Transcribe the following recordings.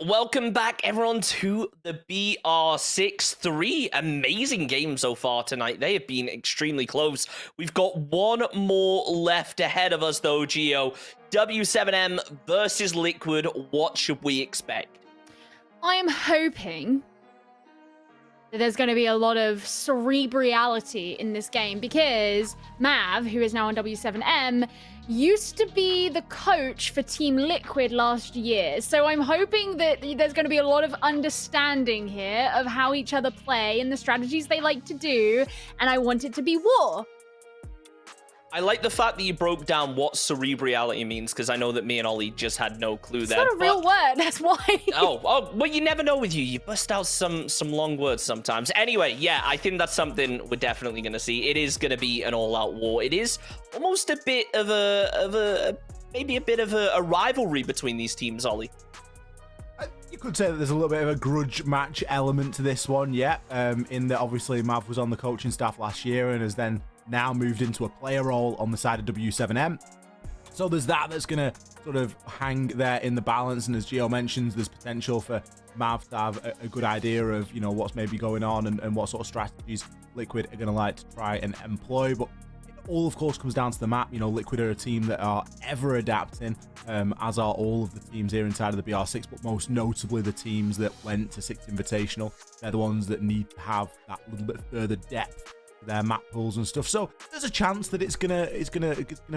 Welcome back, everyone, to the BR6. 3 amazing games so far tonight. They have been extremely close. We've got one more left ahead of us, though, Gio. W7M versus Liquid. What should we expect? I'm hoping that there's going to be a lot of cerebrality in this game because Mav, who is now on W7M, used to be the coach for Team Liquid last year. So I'm hoping that there's going to be a lot of understanding here of how each other play and the strategies they like to do. And I want it to be war. I like the fact that you broke down what cerebrality means, because I know that me and Ollie just had no clue there. It's not a real word, that's why. Oh, well, you never know with you. You bust out some long words sometimes. Anyway, yeah, I think that's something we're definitely going to see. It is going to be an all-out war. It is almost a bit of maybe a bit of a rivalry between these teams, Ollie. You could say that there's a little bit of a grudge match element to this one, yeah. In that obviously Mav was on the coaching staff last year and has then now moved into a player role on the side of W7M. So there's that's going to sort of hang there in the balance. And as Gio mentions, there's potential for Mav to have a good idea of, you know, what's maybe going on and what sort of strategies Liquid are going to like to try and employ. But it all, of course, comes down to the map. You know, Liquid are a team that are ever adapting, as are all of the teams here inside of the BR6, but most notably the teams that went to 6th Invitational. They're the ones that need to have that little bit further depth their map pools and stuff. So there's a chance that it's gonna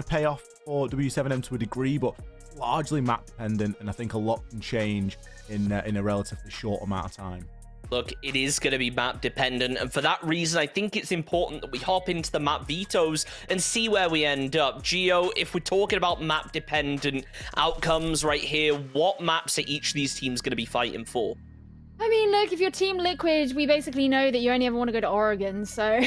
pay off for W7M to a degree, but it's largely map dependent, and I think a lot can change in a relatively short amount of time. Look, it is going to be map dependent, and for that reason, I think it's important that we hop into the map vetoes and see where we end up. Gio, if we're talking about map dependent outcomes right here, what maps are each of these teams going to be fighting for? I mean, look, if you're Team Liquid, we basically know that you only ever want to go to Oregon, so...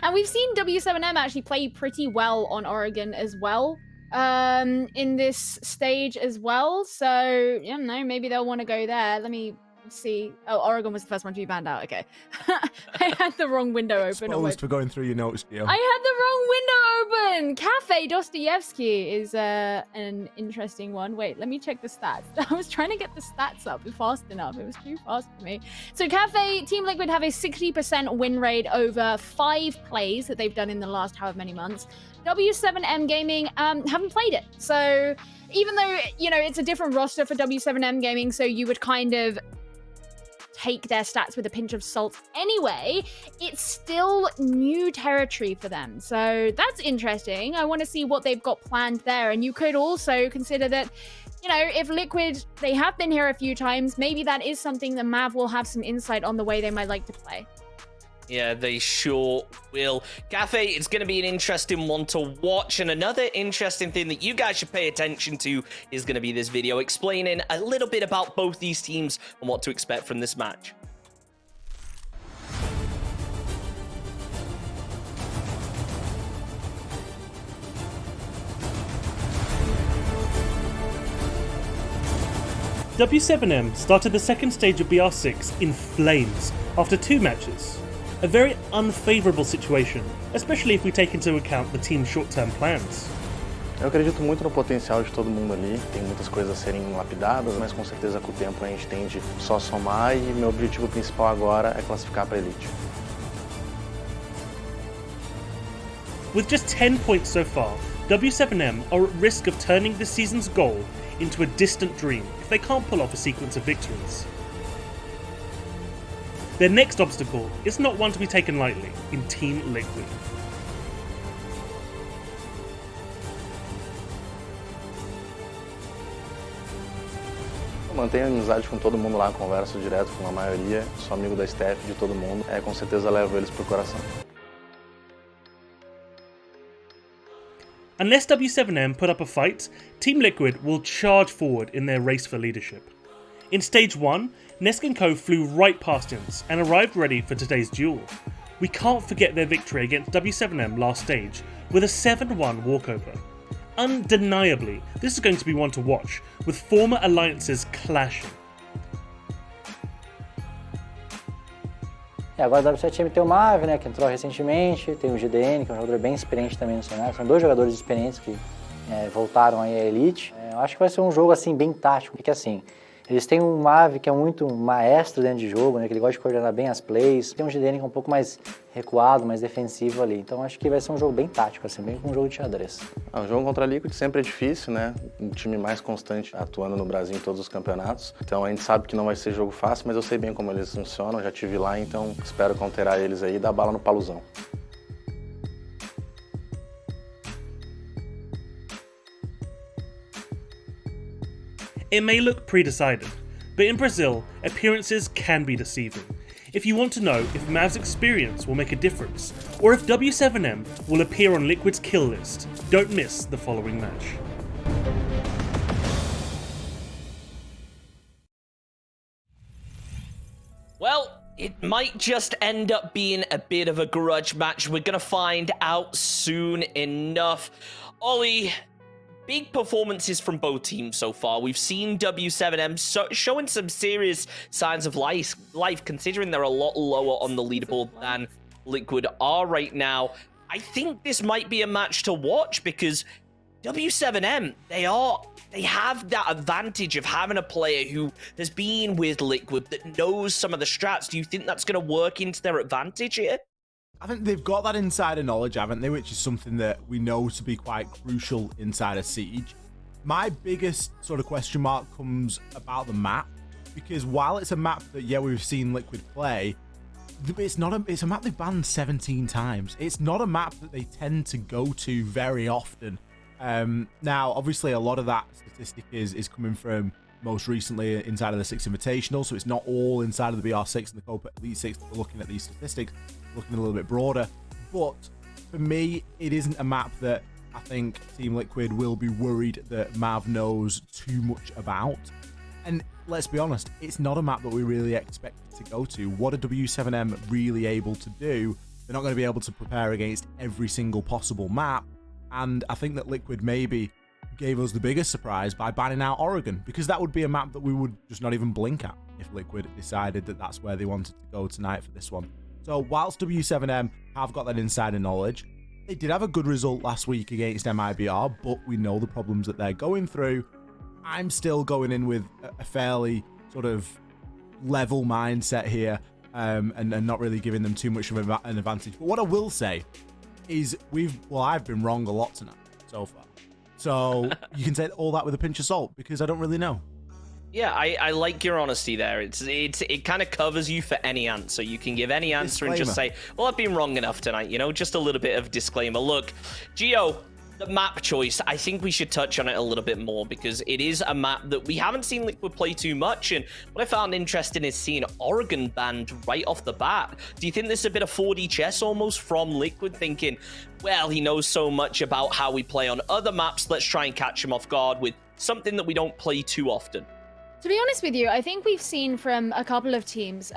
And we've seen W7M actually play pretty well on Oregon as well, in this stage as well, so, you know, maybe they'll want to go there. Let me see. Oh, Oregon was the first one to be banned out. Okay. I had the wrong window open. Exposed for going through your notes, Gio. I had the wrong window open. Kafe Dostoevsky is an interesting one. Wait, let me check the stats. I was trying to get the stats up fast enough. It was too fast for me. So Kafe, Team Liquid have a 60% win rate over 5 plays that they've done in the last however many months. W7M Gaming haven't played it. So even though, you know, it's a different roster for W7M Gaming, so you would kind of take their stats with a pinch of salt anyway, it's still new territory for them. So that's interesting. I want to see what they've got planned there. And you could also consider that, you know, if Liquid, they have been here a few times, maybe that is something that Mav will have some insight on the way they might like to play. Yeah, they sure will. Kafe, it's going to be an interesting one to watch, and another interesting thing that you guys should pay attention to is going to be this video explaining a little bit about both these teams and what to expect from this match. W7M started the second stage of BR6 in flames after 2 matches. A very unfavourable situation, especially if we take into account the team's short-term plans. Eu acredito muito no potencial de todo mundo ali, tem muitas coisas a serem lapidadas, mas com certeza com o tempo a gente tende só somar e meu objetivo principal agora é classificar para a Elite. With just 10 points so far, W7M are at risk of turning this season's goal into a distant dream if they can't pull off a sequence of victories. Their next obstacle is not one to be taken lightly in Team Liquid. Eu mantenho amizade com todo mundo lá, converso direto com a maioria, sou amigo da staff, de todo mundo, com certeza levo eles pro coração. Unless W7M put up a fight, Team Liquid will charge forward in their race for leadership. In Stage 1, Nesk and Co flew right past us and arrived ready for today's duel. We can't forget their victory against W7M last stage with a 7-1 walkover. Undeniably, this is going to be one to watch, with former alliances clashing. Agora o W7M tem o Mav, né, que entrou recentemente, tem o GDN, que é um jogador bem experiente também no cenário. São 2 jogadores experientes que voltaram aí à Elite. Eu acho que vai ser um jogo assim bem tático, porque assim, Eles têm um Mave que é muito um maestro dentro de jogo, né? Que ele gosta de coordenar bem as plays. Tem um GDN que é um pouco mais recuado, mais defensivo ali. Então acho que vai ser um jogo bem tático, assim, bem com um jogo de xadrez. O jogo contra a Liquid sempre é difícil, né? Um time mais constante atuando no Brasil em todos os campeonatos. Então a gente sabe que não vai ser jogo fácil, mas eu sei bem como eles funcionam, já estive lá, então espero counterar eles aí e dar bala no paluzão. It may look pre-decided, but in Brazil, appearances can be deceiving. If you want to know if Mav's experience will make a difference, or if W7M will appear on Liquid's kill list, don't miss the following match. Well, it might just end up being a bit of a grudge match. We're going to find out soon enough. Ollie, big performances from both teams so far. We've seen W7M showing some serious signs of life, considering they're a lot lower on the leaderboard than Liquid are right now. I think this might be a match to watch because W7M, they have that advantage of having a player who has been with Liquid that knows some of the strats. Do you think that's going to work into their advantage here? I think they've got that insider knowledge, haven't they? Which is something that we know to be quite crucial inside a Siege. My biggest sort of question mark comes about the map, because while it's a map that, yeah, we've seen Liquid play, it's a map they've banned 17 times. It's not a map that they tend to go to very often. Now, obviously, a lot of that statistic is coming from most recently inside of the 6 Invitational, so it's not all inside of the BR6 and the Copa Elite 6 that we're looking at these statistics, looking a little bit broader. But for me, it isn't a map that I think Team Liquid will be worried that Mav knows too much about. And let's be honest, it's not a map that we really expected to go to. What are W7M really able to do? They're not going to be able to prepare against every single possible map. And I think that Liquid maybe gave us the biggest surprise by banning out Oregon, because that would be a map that we would just not even blink at if Liquid decided that that's where they wanted to go tonight for this one. So whilst W7M have got that insider knowledge, they did have a good result last week against MIBR, but we know the problems that they're going through. I'm still going in with a fairly sort of level mindset here, and not really giving them too much of an advantage. But what I will say is I've been wrong a lot tonight so far. So you can take all that with a pinch of salt, because I don't really know. Yeah, I like your honesty there. It kind of covers you for any answer. You can give any answer and just say, well, I've been wrong enough tonight, you know, just a little bit of disclaimer. Look, Gio, the map choice, I think we should touch on it a little bit more, because it is a map that we haven't seen Liquid play too much, and what I found interesting is seeing Oregon banned right off the bat. Do you think this is a bit of 4D chess almost from Liquid, thinking, well, he knows so much about how we play on other maps, let's try and catch him off guard with something that we don't play too often? To be honest with you, I think we've seen from a couple of teams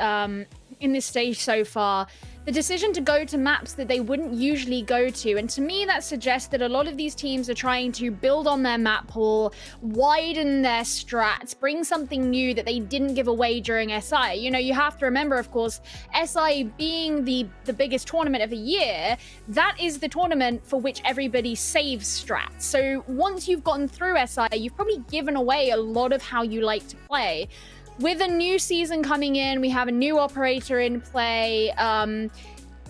in this stage so far the decision to go to maps that they wouldn't usually go to. And to me, that suggests that a lot of these teams are trying to build on their map pool, widen their strats, bring something new that they didn't give away during SI. You know, you have to remember, of course, SI being the biggest tournament of the year, that is the tournament for which everybody saves strats. So once you've gotten through SI, you've probably given away a lot of how you like to play. With a new season coming in, we have a new operator in play.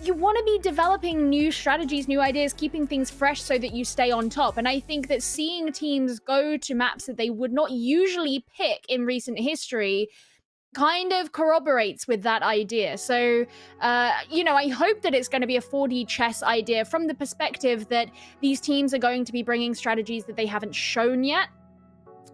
You want to be developing new strategies, new ideas, keeping things fresh so that you stay on top. And I think that seeing teams go to maps that they would not usually pick in recent history kind of corroborates with that idea. So, you know, I hope that it's going to be a 4D chess idea from the perspective that these teams are going to be bringing strategies that they haven't shown yet.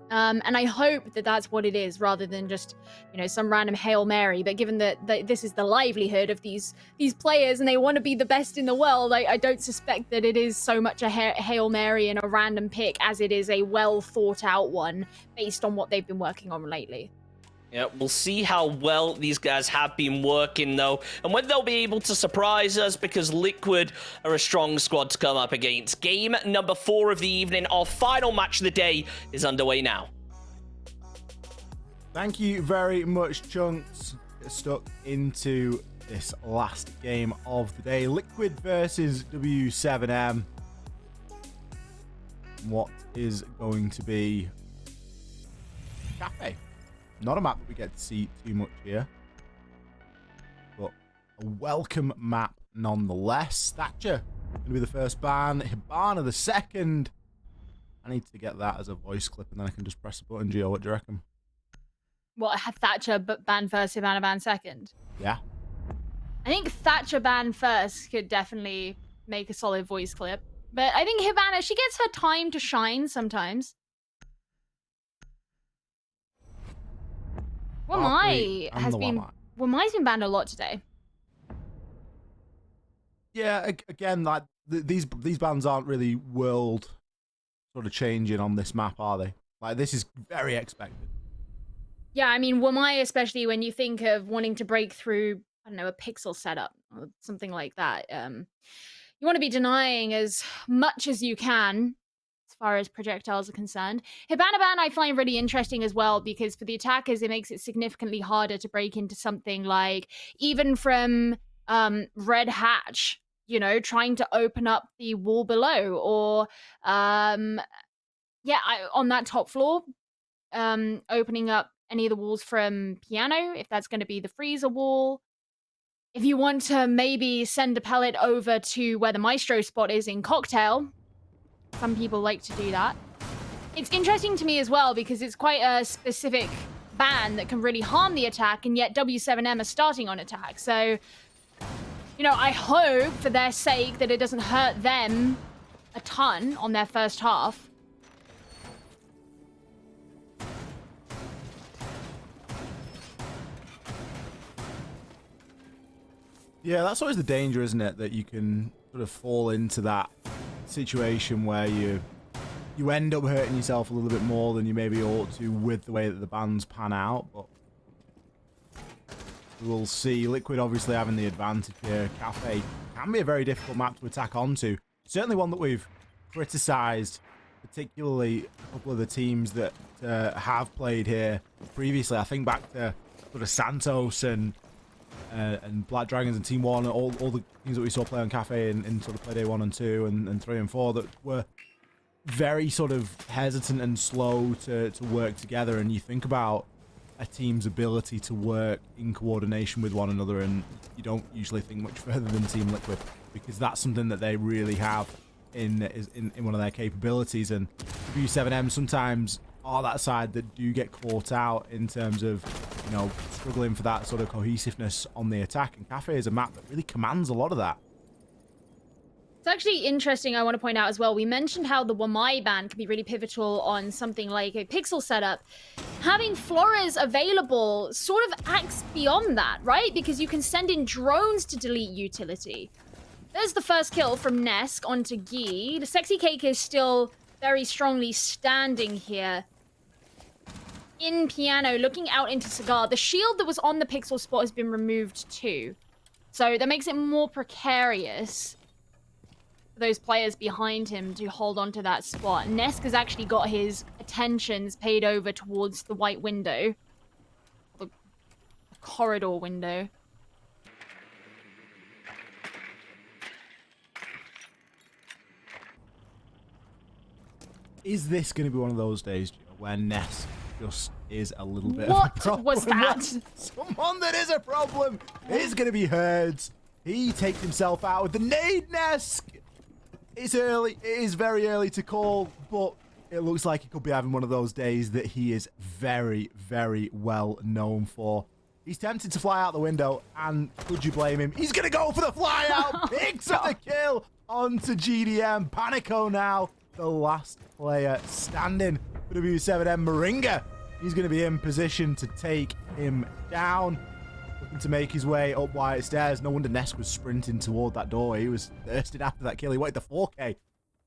And I hope that that's what it is, rather than just, you know, some random Hail Mary. But given that this is the livelihood of these players and they want to be the best in the world, I don't suspect that it is so much a Hail Mary and a random pick as it is a well thought out one based on what they've been working on lately. Yeah, we'll see how well these guys have been working, though, and when they'll be able to surprise us, because Liquid are a strong squad to come up against. Game number 4 of the evening, our final match of the day, is underway now. Thank you very much, Chunks. Get stuck into this last game of the day. Liquid versus W7M. What is going to be Kafe Not a map that we get to see too much here, but a welcome map nonetheless. Thatcher going to be the first ban, Hibana the second. I need to get that as a voice clip, and then I can just press a button. Gio, what do you reckon? What, Thatcher ban first, Hibana ban second? Yeah. I think Thatcher ban first could definitely make a solid voice clip. But I think Hibana, she gets her time to shine sometimes. Wamai Wamai's been banned a lot today. Yeah, again, like these bans aren't really world sort of changing on this map, are they? Like, this is very expected. Yeah, I mean, Wamai, especially when you think of wanting to break through, I don't know, a pixel setup or something like that. You want to be denying as much as you can as far as projectiles are concerned. Hibana ban I find really interesting as well, because for the attackers, it makes it significantly harder to break into something like, even from Red Hatch, you know, trying to open up the wall below, or on that top floor, opening up any of the walls from Piano, if that's going to be the freezer wall. If you want to maybe send a pellet over to where the Maestro spot is in Cocktail, some people like to do that. It's interesting to me as well, because it's quite a specific ban that can really harm the attack, and yet W7M are starting on attack. So, you know, I hope for their sake that it doesn't hurt them a ton on their first half. Yeah, that's always the danger, isn't it? That you can sort of fall into that situation where you end up hurting yourself a little bit more than you maybe ought to with the way that the bans pan out. But we'll see. Liquid obviously having the advantage here. Kafe can be a very difficult map to attack onto. Certainly one that we've criticised, particularly a couple of the teams that have played here previously. I think back to sort of Santos and Black Dragons and Team 1, all the teams that we saw play on Kafe in sort of Playday 1 and 2 and 3 and 4 that were very sort of hesitant and slow to work together. And you think about a team's ability to work in coordination with one another, and you don't usually think much further than Team Liquid, because that's something that they really have in one of their capabilities. And W7M sometimes are that side that do get caught out in terms of, you know, struggling for that sort of cohesiveness on the attack. And Kafe is a map that really commands a lot of that. It's actually interesting, I want to point out as well, we mentioned how the Wamai ban can be really pivotal on something like a pixel setup. Having Flores available sort of acts beyond that, right? Because you can send in drones to delete utility. There's the first kill from Nesk onto Guy. The Sexy Cake is still very strongly standing here in Piano, looking out into Cigar. The shield that was on the pixel spot has been removed too. So that makes it more precarious for those players behind him to hold on to that spot. Nesk has actually got his attentions paid over towards the white window. The corridor window. Is this going to be one of those days, Gio, where Ness just is a little bit what of a problem? What was that? Someone that is a problem is going to be heard. He takes himself out with the nade Nesk. It's early. It is very early to call, but it looks like he could be having one of those days that he is very, very well known for. He's tempted to fly out the window, and could you blame him? He's going to go for the fly out. Picks up the kill onto GDM. Panico now, the last player standing for W7M. Moringa, he's going to be in position to take him down. Looking to make his way up Wyatt Stairs. No wonder Nesk was sprinting toward that door. He was thirsted after that kill. He wanted the 4K.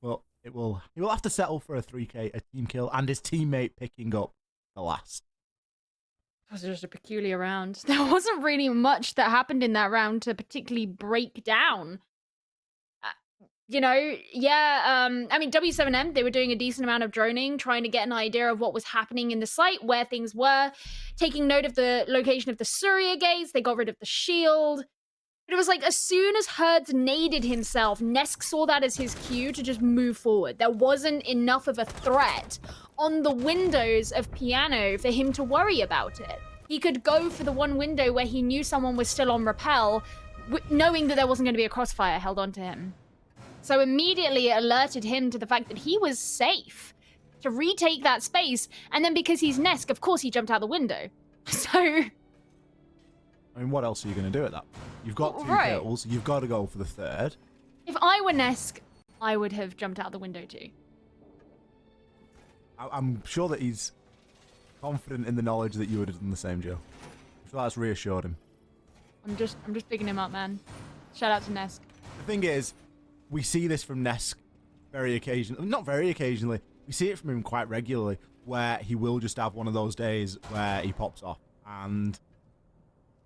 Well, he will have to settle for a 3K, a team kill, and his teammate picking up the last. It was just a peculiar round. There wasn't really much that happened in that round to particularly break down. You know, yeah, I mean, W7M, they were doing a decent amount of droning, trying to get an idea of what was happening in the site, where things were, taking note of the location of the Surya gates. They got rid of the shield. But it was like as soon as Herds naded himself, Nesk saw that as his cue to just move forward. There wasn't enough of a threat on the windows of Piano for him to worry about it. He could go for the one window where he knew someone was still on rappel, knowing that there wasn't going to be a crossfire held onto him. So immediately it alerted him to the fact that he was safe to retake that space, and then because he's Nesk, of course he jumped out the window. So... I mean, what else are you going to do at that point? You've got 2 Right. kills. You've got to go for the 3rd. If I were Nesk, I would have jumped out the window too. I'm sure that he's confident in the knowledge that you would have done the same, Joe. I'm sure that's reassured him. I'm just picking him up, man. Shout out to Nesk. The thing is, we see this from Nesk very occasionally. Not very occasionally. We see it from him quite regularly, where he will just have one of those days where he pops off. And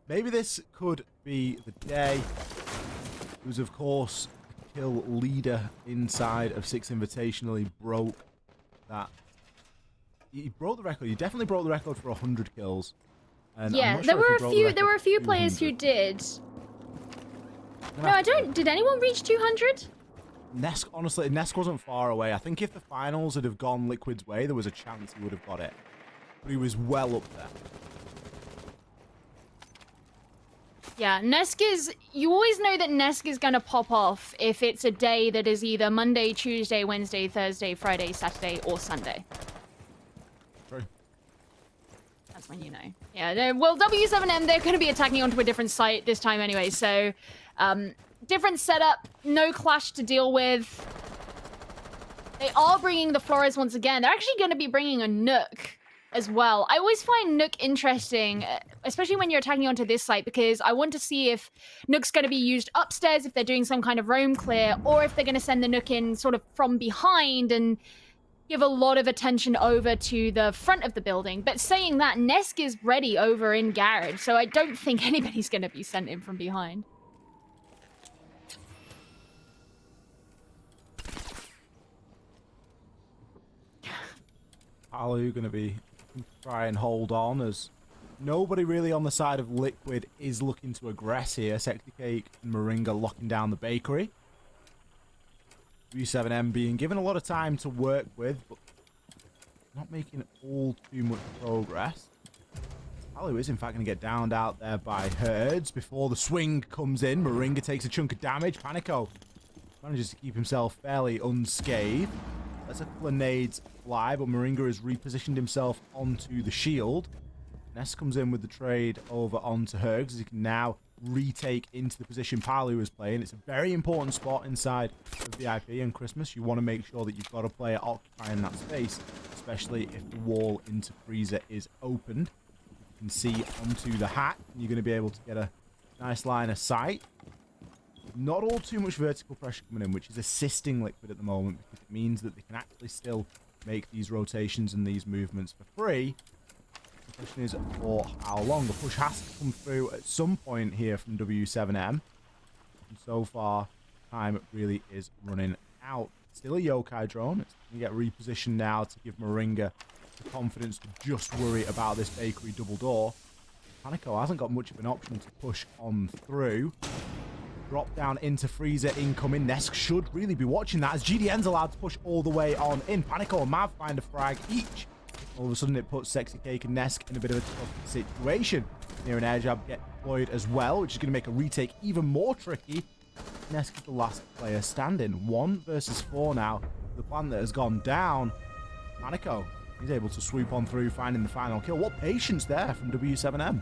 maybe this could be the day. It was, of course, the kill leader inside of 6 Invitational. He broke that. He broke the record. He definitely broke the record for 100 kills. And I'm Yeah, not there sure if he were broke the there were a record few for players 200. who did. I'm No, gonna I have to- don't. Did anyone reach 200? Nesk, honestly, Nesk wasn't far away. I think if the finals had have gone Liquid's way, there was a chance he would have got it. But he was well up there. Yeah, Nesk is... You always know that Nesk is going to pop off if it's a day that is either Monday, Tuesday, Wednesday, Thursday, Friday, Saturday, or Sunday. True. That's when you know. Yeah, well, W7M, they're going to be attacking onto a different site this time anyway, so... different setup, no clash to deal with. They are bringing the Flores once again. They're actually going to be bringing a Nook as well. I always find Nook interesting, especially when you're attacking onto this site, because I want to see if Nook's going to be used upstairs, if they're doing some kind of roam clear, or if they're going to send the Nook in sort of from behind and give a lot of attention over to the front of the building. But saying that, Nesk is ready over in Garage, so I don't think anybody's going to be sent in from behind. Palu going to be try and hold on as nobody really on the side of Liquid is looking to aggress here. Sexy Cake and Moringa locking down the bakery. W7M being given a lot of time to work with, but not making all too much progress. Palu is in fact going to get downed out there by Herds before the swing comes in. Moringa takes a chunk of damage. Panico manages to keep himself fairly unscathed. That's a couple of nades fly, but Moringa has repositioned himself onto the shield. Ness comes in with the trade over onto Hergs as he can now retake into the position Palu is playing. It's a very important spot inside of VIP and Christmas. You want to make sure that you've got a player occupying that space, especially if the wall into freezer is opened. You can see onto the hat, and you're going to be able to get a nice line of sight. Not all too much vertical pressure coming in, which is assisting Liquid at the moment, because it means that they can actually still make these rotations and these movements for free. The question is for how long. The push has to come through at some point here from W7M. And so far, time really is running out. Still a yokai drone. It's going to get repositioned now to give Moringa the confidence to just worry about this bakery double door. Panico hasn't got much of an option to push on through. Drop down into freezer incoming. Nesk should really be watching that as GDN's allowed to push all the way on in. Panico and Mav find a frag each. All of a sudden it puts Sexy Cake and Nesk in a bit of a tough situation. Near an air jab get deployed as well, which is going to make a retake even more tricky. Nesk is the last player standing. 1 versus 4 now. The plan that has gone down. Panico, he's able to swoop on through, finding the final kill. What patience there from W7M.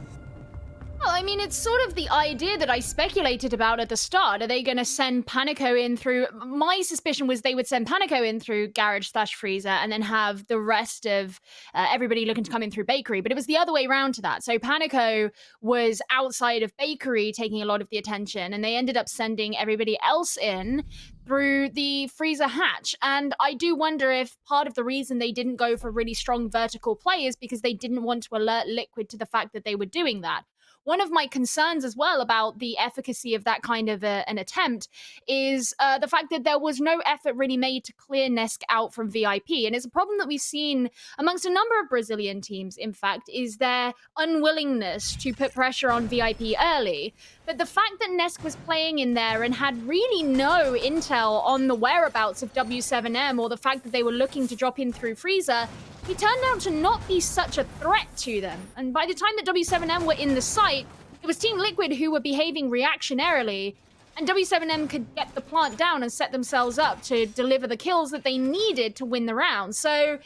Well, I mean, it's sort of the idea that I speculated about at the start. Are they going to send Panico in through... My suspicion was they would send Panico in through Garage/Freezer and then have the rest of everybody looking to come in through Bakery. But it was the other way around to that. So Panico was outside of Bakery taking a lot of the attention, and they ended up sending everybody else in through the freezer hatch. And I do wonder if part of the reason they didn't go for really strong vertical play is because they didn't want to alert Liquid to the fact that they were doing that. one of my concerns as well about the efficacy of that kind of an attempt is the fact that there was no effort really made to clear Nesk out from VIP. And it's a problem that we've seen amongst a number of Brazilian teams, in fact, is their unwillingness to put pressure on VIP early. But the fact that Nesk was playing in there and had really no intel on the whereabouts of W7M or the fact that they were looking to drop in through Freezer, he turned out to not be such a threat to them. And by the time that W7M were in the site, it was Team Liquid who were behaving reactionarily, and W7M could get the plant down and set themselves up to deliver the kills that they needed to win the round. So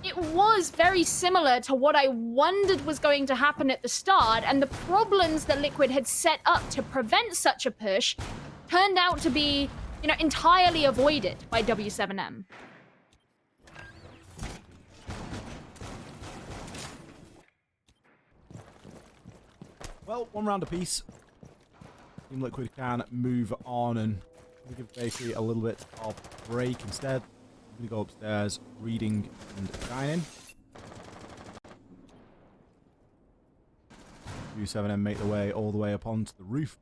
it was very similar to what I wondered was going to happen at the start, and the problems that Liquid had set up to prevent such a push turned out to be, entirely avoided by W7M. Well, one round apiece. Team Liquid can move on and give basically a little bit of break instead. I'm going to go upstairs, reading and dining. W7M make their way all the way up onto the roof.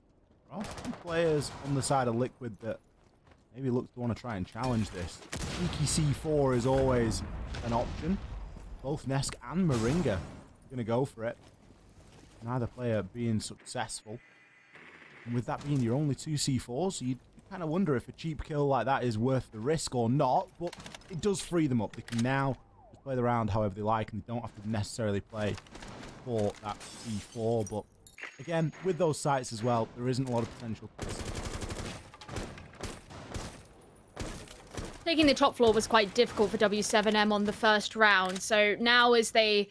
There are some players on the side of Liquid that maybe look to want to try and challenge this. Cheeky C4 is always an option. Both Nesk and Moringa are going to go for it. Neither player being successful. And with that being your only two C4s, you kind of wonder if a cheap kill like that is worth the risk or not, but it does free them up. They can now just play the round however they like, and they don't have to necessarily play for that C4. But again, with those sites as well, there isn't a lot of potential. Taking the top floor was quite difficult for W7M on the first round, so now as they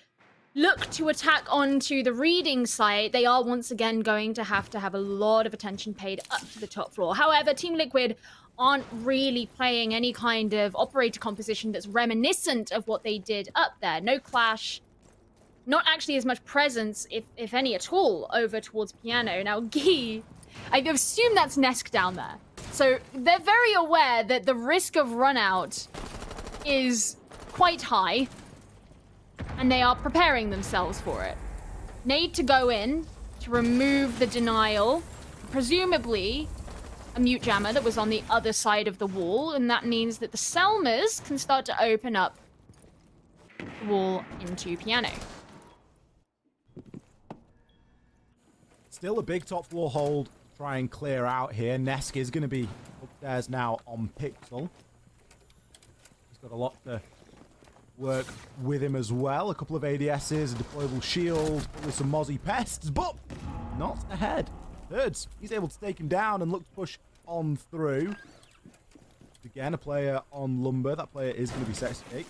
look to attack onto the reading site, they are once again going to have a lot of attention paid up to the top floor. However, Team Liquid aren't really playing any kind of operator composition that's reminiscent of what they did up there. No clash, not actually as much presence, if any at all, over towards Piano. Now, Guy, I assume that's Nesk down there. So they're very aware that the risk of run out is quite high, and they are preparing themselves for it. Need to go in to remove the denial, presumably a mute jammer that was on the other side of the wall, and that means that the Selmas can start to open up the wall into Piano. Still a big top floor hold to try and clear out here. Nesk is going to be upstairs now on Pixel. He's got a lot to work with him as well. A couple of ADSs, a deployable shield, probably some Mozzie pests, but not ahead. Thirds, he's able to take him down and look to push on through. Again, a player on Lumber. That player is going to be Sexy Cake.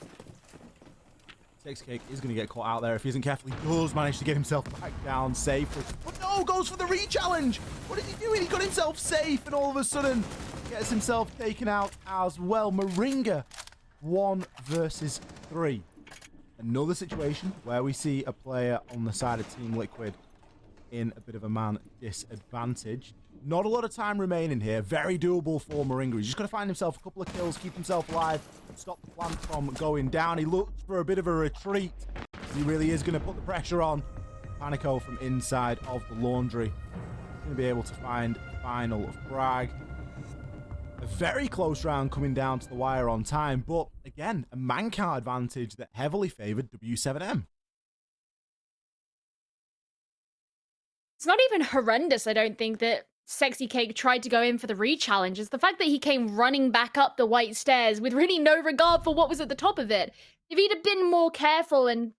Sexy Cake is going to get caught out there if he isn't careful. He does manage to get himself back down safely. But no, goes for the re-challenge. What is he doing? He got himself safe and all of a sudden gets himself taken out as well. Moringa, 1 versus 3. Another situation where we see a player on the side of Team Liquid in a bit of a man disadvantage. Not a lot of time remaining here. Very doable for Moringa. He's just got to find himself a couple of kills, keep himself alive, stop the plant from going down. He looks for a bit of a retreat. He really is going to put the pressure on. Panico from inside of the laundry. He's going to be able to find the final frag. A very close round coming down to the wire on time, but again, a mancar advantage that heavily favored W7M. It's not even horrendous, I don't think, that Sexy Cake tried to go in for the re-challenge. It's the fact that he came running back up the white stairs with really no regard for what was at the top of it. If he'd have been more careful and,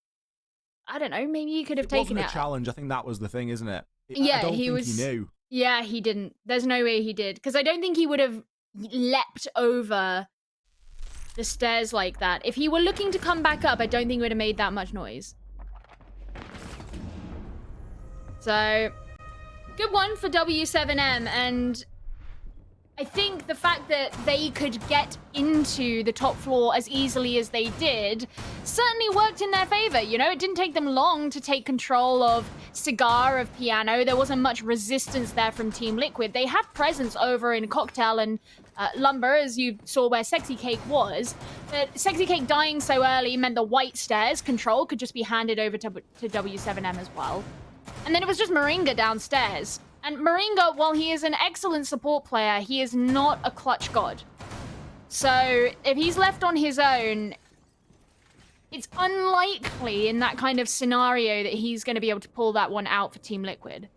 I don't know, maybe he could have taken it. It wasn't a challenge. I think that was the thing, isn't it? Yeah, I don't think was. He knew. Yeah, he didn't. There's no way he did, because I don't think he would have leapt over the stairs like that. If he were looking to come back up, I don't think he would have made that much noise. So, good one for W7M, and I think the fact that they could get into the top floor as easily as they did certainly worked in their favor. You know, it didn't take them long to take control of Cigar, of Piano. There wasn't much resistance there from Team Liquid. They had presence over in Cocktail and Lumber, as you saw where Sexy Cake was. But Sexy Cake dying so early meant the white stairs control could just be handed over to W7M as well. And then it was just Moringa downstairs. And Moringa, while he is an excellent support player, he is not a clutch god. So if he's left on his own, it's unlikely in that kind of scenario that he's going to be able to pull that one out for Team Liquid.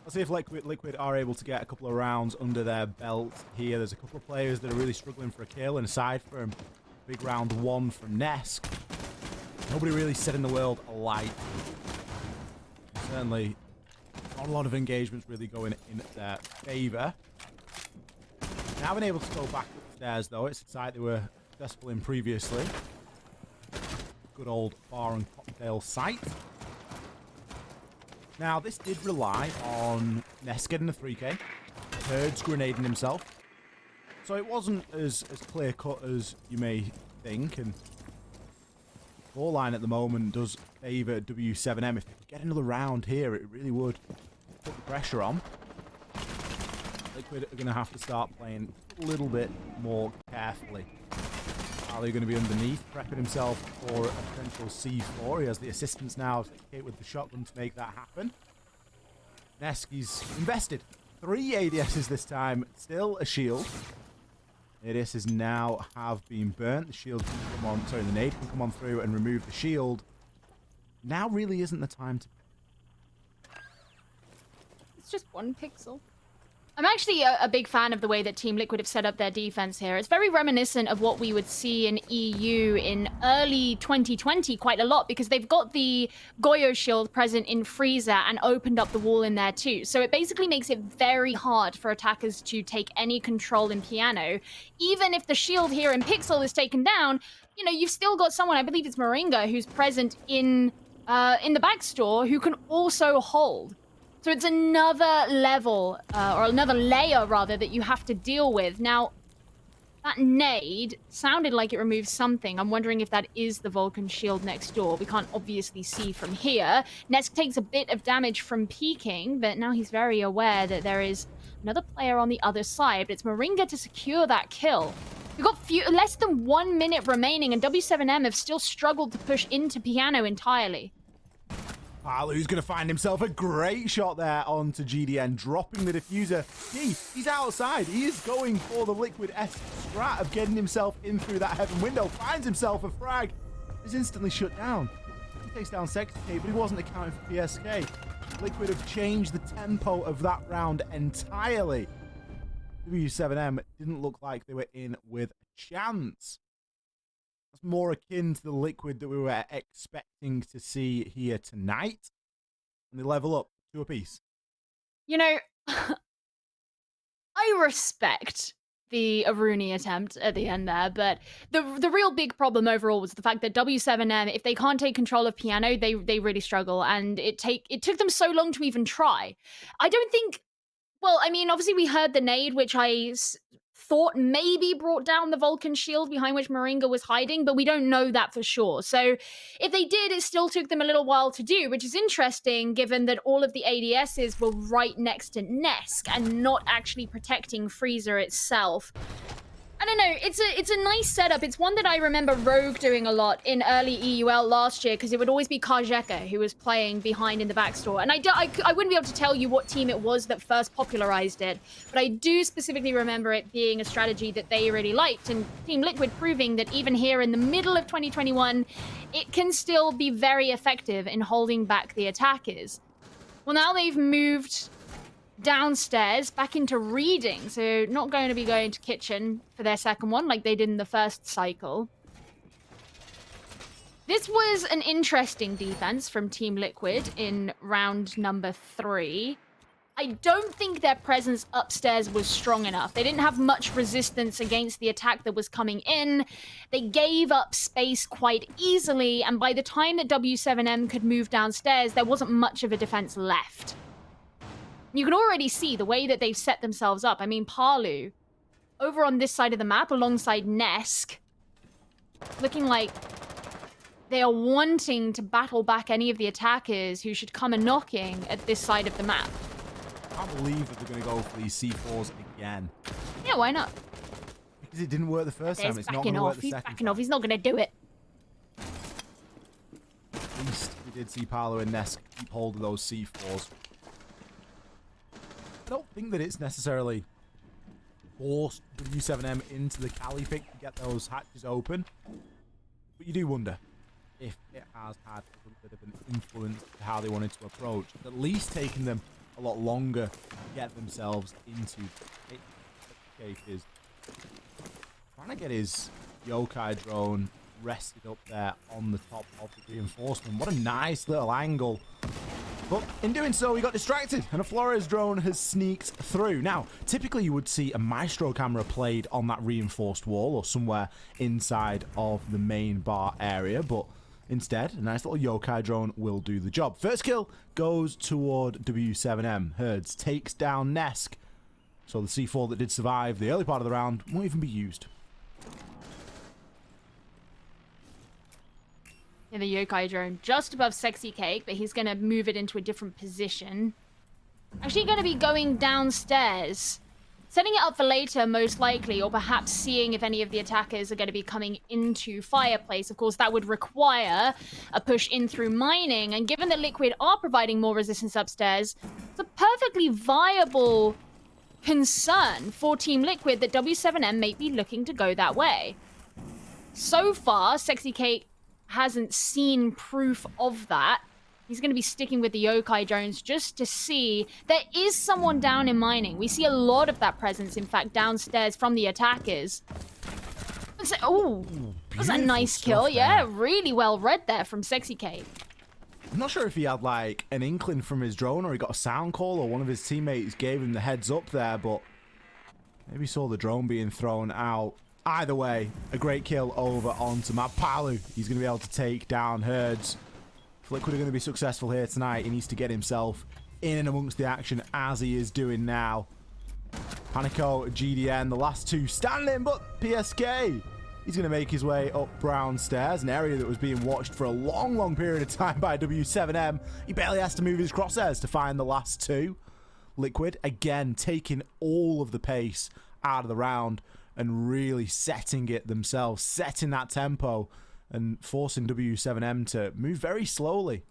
Let's see if Liquid are able to get a couple of rounds under their belt here. There's a couple of players that are really struggling for a kill, and aside from big round 1 from Nesk, nobody really setting the world alight. Certainly not a lot of engagements really going in their favor. They haven't able to go back upstairs though. It's a site they were successful in previously. Good old bar and cocktail site. Now, this did rely on Nesk getting a 3k. Herd's grenading himself. So it wasn't as clear-cut as you may think. And ball line at the moment does favour W7M. If they could get another round here, it really would put the pressure on. Liquid are going to have to start playing a little bit more carefully. Are going to be underneath, prepping himself for a potential C4. He has the assistance now to hit with the shotgun to make that happen. Neski's invested. 3 ADSs this time, still a shield. ADSs now have been burnt. The shield can come on, sorry, the nade can come on through and remove the shield. Now really isn't the time to... It's just 1 pixel. I'm actually a big fan of the way that Team Liquid have set up their defense here. It's very reminiscent of what we would see in EU in early 2020 quite a lot, because they've got the Goyo shield present in Freezer and opened up the wall in there too. So it basically makes it very hard for attackers to take any control in Piano. Even if the shield here in Pixel is taken down, you know, you've still got someone, I believe it's Moringa, who's present in the backstore who can also hold. So it's another level, or another layer, rather, that you have to deal with. Now, that nade sounded like it removed something. I'm wondering if that is the Vulcan shield next door. We can't obviously see from here. Nesk takes a bit of damage from peeking, but now he's very aware that there is another player on the other side. But it's Moringa to secure that kill. We've got less than 1 minute remaining, and W7M have still struggled to push into Piano entirely. Palu's going to find himself a great shot there onto GDN, dropping the diffuser. He's outside. He is going for the Liquid-esque strat of getting himself in through that heaven window. Finds himself a frag. Is instantly shut down. He takes down Sextk, but he wasn't accounting for PSK. Liquid have changed the tempo of that round entirely. W7M didn't look like they were in with a chance. That's more akin to the Liquid that we were expecting to see here tonight. And they level up 2 apiece. You know, I respect the Aruni attempt at the end there, but the real big problem overall was the fact that W7M, if they can't take control of Piano, they really struggle, and it took them so long to even try. I don't think... Well, I mean, obviously we heard the nade, which I thought maybe brought down the Vulcan shield behind which Moringa was hiding, but we don't know that for sure. So if they did, it still took them a little while to do, which is interesting given that all of the ADSs were right next to Nesk and not actually protecting Freezer itself. I don't know, it's a nice setup. It's one that I remember Rogue doing a lot in early EUL last year, because it would always be Kajeka who was playing behind in the backstore. And I wouldn't be able to tell you what team it was that first popularized it, but I do specifically remember it being a strategy that they really liked, and Team Liquid proving that even here in the middle of 2021, it can still be very effective in holding back the attackers. Well, now they've moved downstairs back into reading, so not going to be going to kitchen for their second one like they did in the first cycle. This was an interesting defense from Team Liquid in round number 3. I don't think their presence upstairs was strong enough. They didn't have much resistance against the attack that was coming in. They gave up space quite easily, and by the time that W7M could move downstairs, there wasn't much of a defense left. You can already see the way that they've set themselves up. I mean, Palu, over on this side of the map, alongside Nesk, looking like they are wanting to battle back any of the attackers who should come a-knocking at this side of the map. I can't believe that they're going to go for these C4s again. Yeah, why not? Because it didn't work the first time. It's not going to work the second time. He's not going to do it. did see Paolo and Nesk keep hold of those C4s. I don't think that it's necessarily forced W7M into the Cali pick to get those hatches open. But you do wonder if it has had a little bit of an influence to how they wanted to approach. At least taking them a lot longer to get themselves into it. Kafe is trying to get his yokai drone rested up there on the top of the reinforcement. What a nice little angle. But in doing so, he got distracted, and a Flores drone has sneaked through. Now, typically you would see a Maestro camera played on that reinforced wall or somewhere inside of the main bar area, but instead, a nice little yokai drone will do the job. First kill goes toward W7M. Herds takes down Nesk. So the C4 that did survive the early part of the round won't even be used. Yeah, the yokai drone just above Sexy Cake, but he's going to move it into a different position. Actually going to be going downstairs. Setting it up for later, most likely, or perhaps seeing if any of the attackers are going to be coming into Fireplace. Of course, that would require a push in through mining, and given that Liquid are providing more resistance upstairs, it's a perfectly viable concern for Team Liquid that W7M may be looking to go that way. So far, Sexy Cake hasn't seen proof of that. He's going to be sticking with the yokai drones just to see. There is someone down in mining. We see a lot of that presence, in fact, downstairs from the attackers. Oh, was a nice kill. Yeah, really well read there from Sexy Cake. I'm not sure if he had like an inkling from his drone or he got a sound call or one of his teammates gave him the heads up there, but maybe saw the drone being thrown out. Either way, a great kill over onto Matt Palu. He's going to be able to take down Herds. If Liquid are going to be successful here tonight, he needs to get himself in and amongst the action as he is doing now. Panico, GDN, the last two standing, but PSK, he's going to make his way up Brown Stairs, an area that was being watched for a long, long period of time by W7M. He barely has to move his crosshairs to find the last two. Liquid, again, taking all of the pace out of the round and really setting it themselves, setting that tempo and forcing W7M to move very slowly.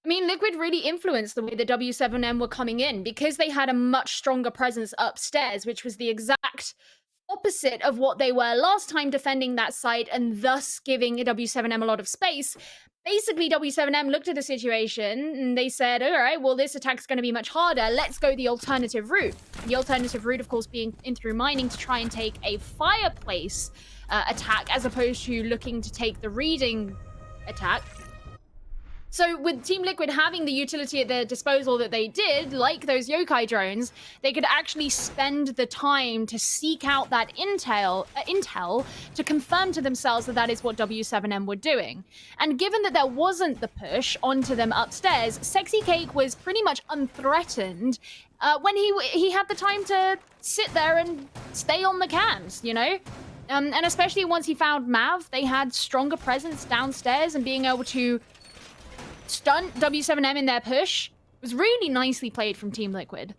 I mean, Liquid really influenced the way the W7M were coming in because they had a much stronger presence upstairs, which was the exact opposite of what they were last time, defending that site and thus giving W7M a lot of space. Basically, W7M looked at the situation and they said, all right, well, this attack's going to be much harder. Let's go the alternative route. The alternative route, of course, being in through mining to try and take a Fireplace attack as opposed to looking to take the reading attack. So with Team Liquid having the utility at their disposal that they did, like those yokai drones, they could actually spend the time to seek out that intel to confirm to themselves that that is what W7M were doing. And given that there wasn't the push onto them upstairs, Sexy Cake was pretty much unthreatened when he had the time to sit there and stay on the cams, you know? And especially once he found Mav, they had stronger presence downstairs and being able to stunt W7M in their push was really nicely played from Team Liquid.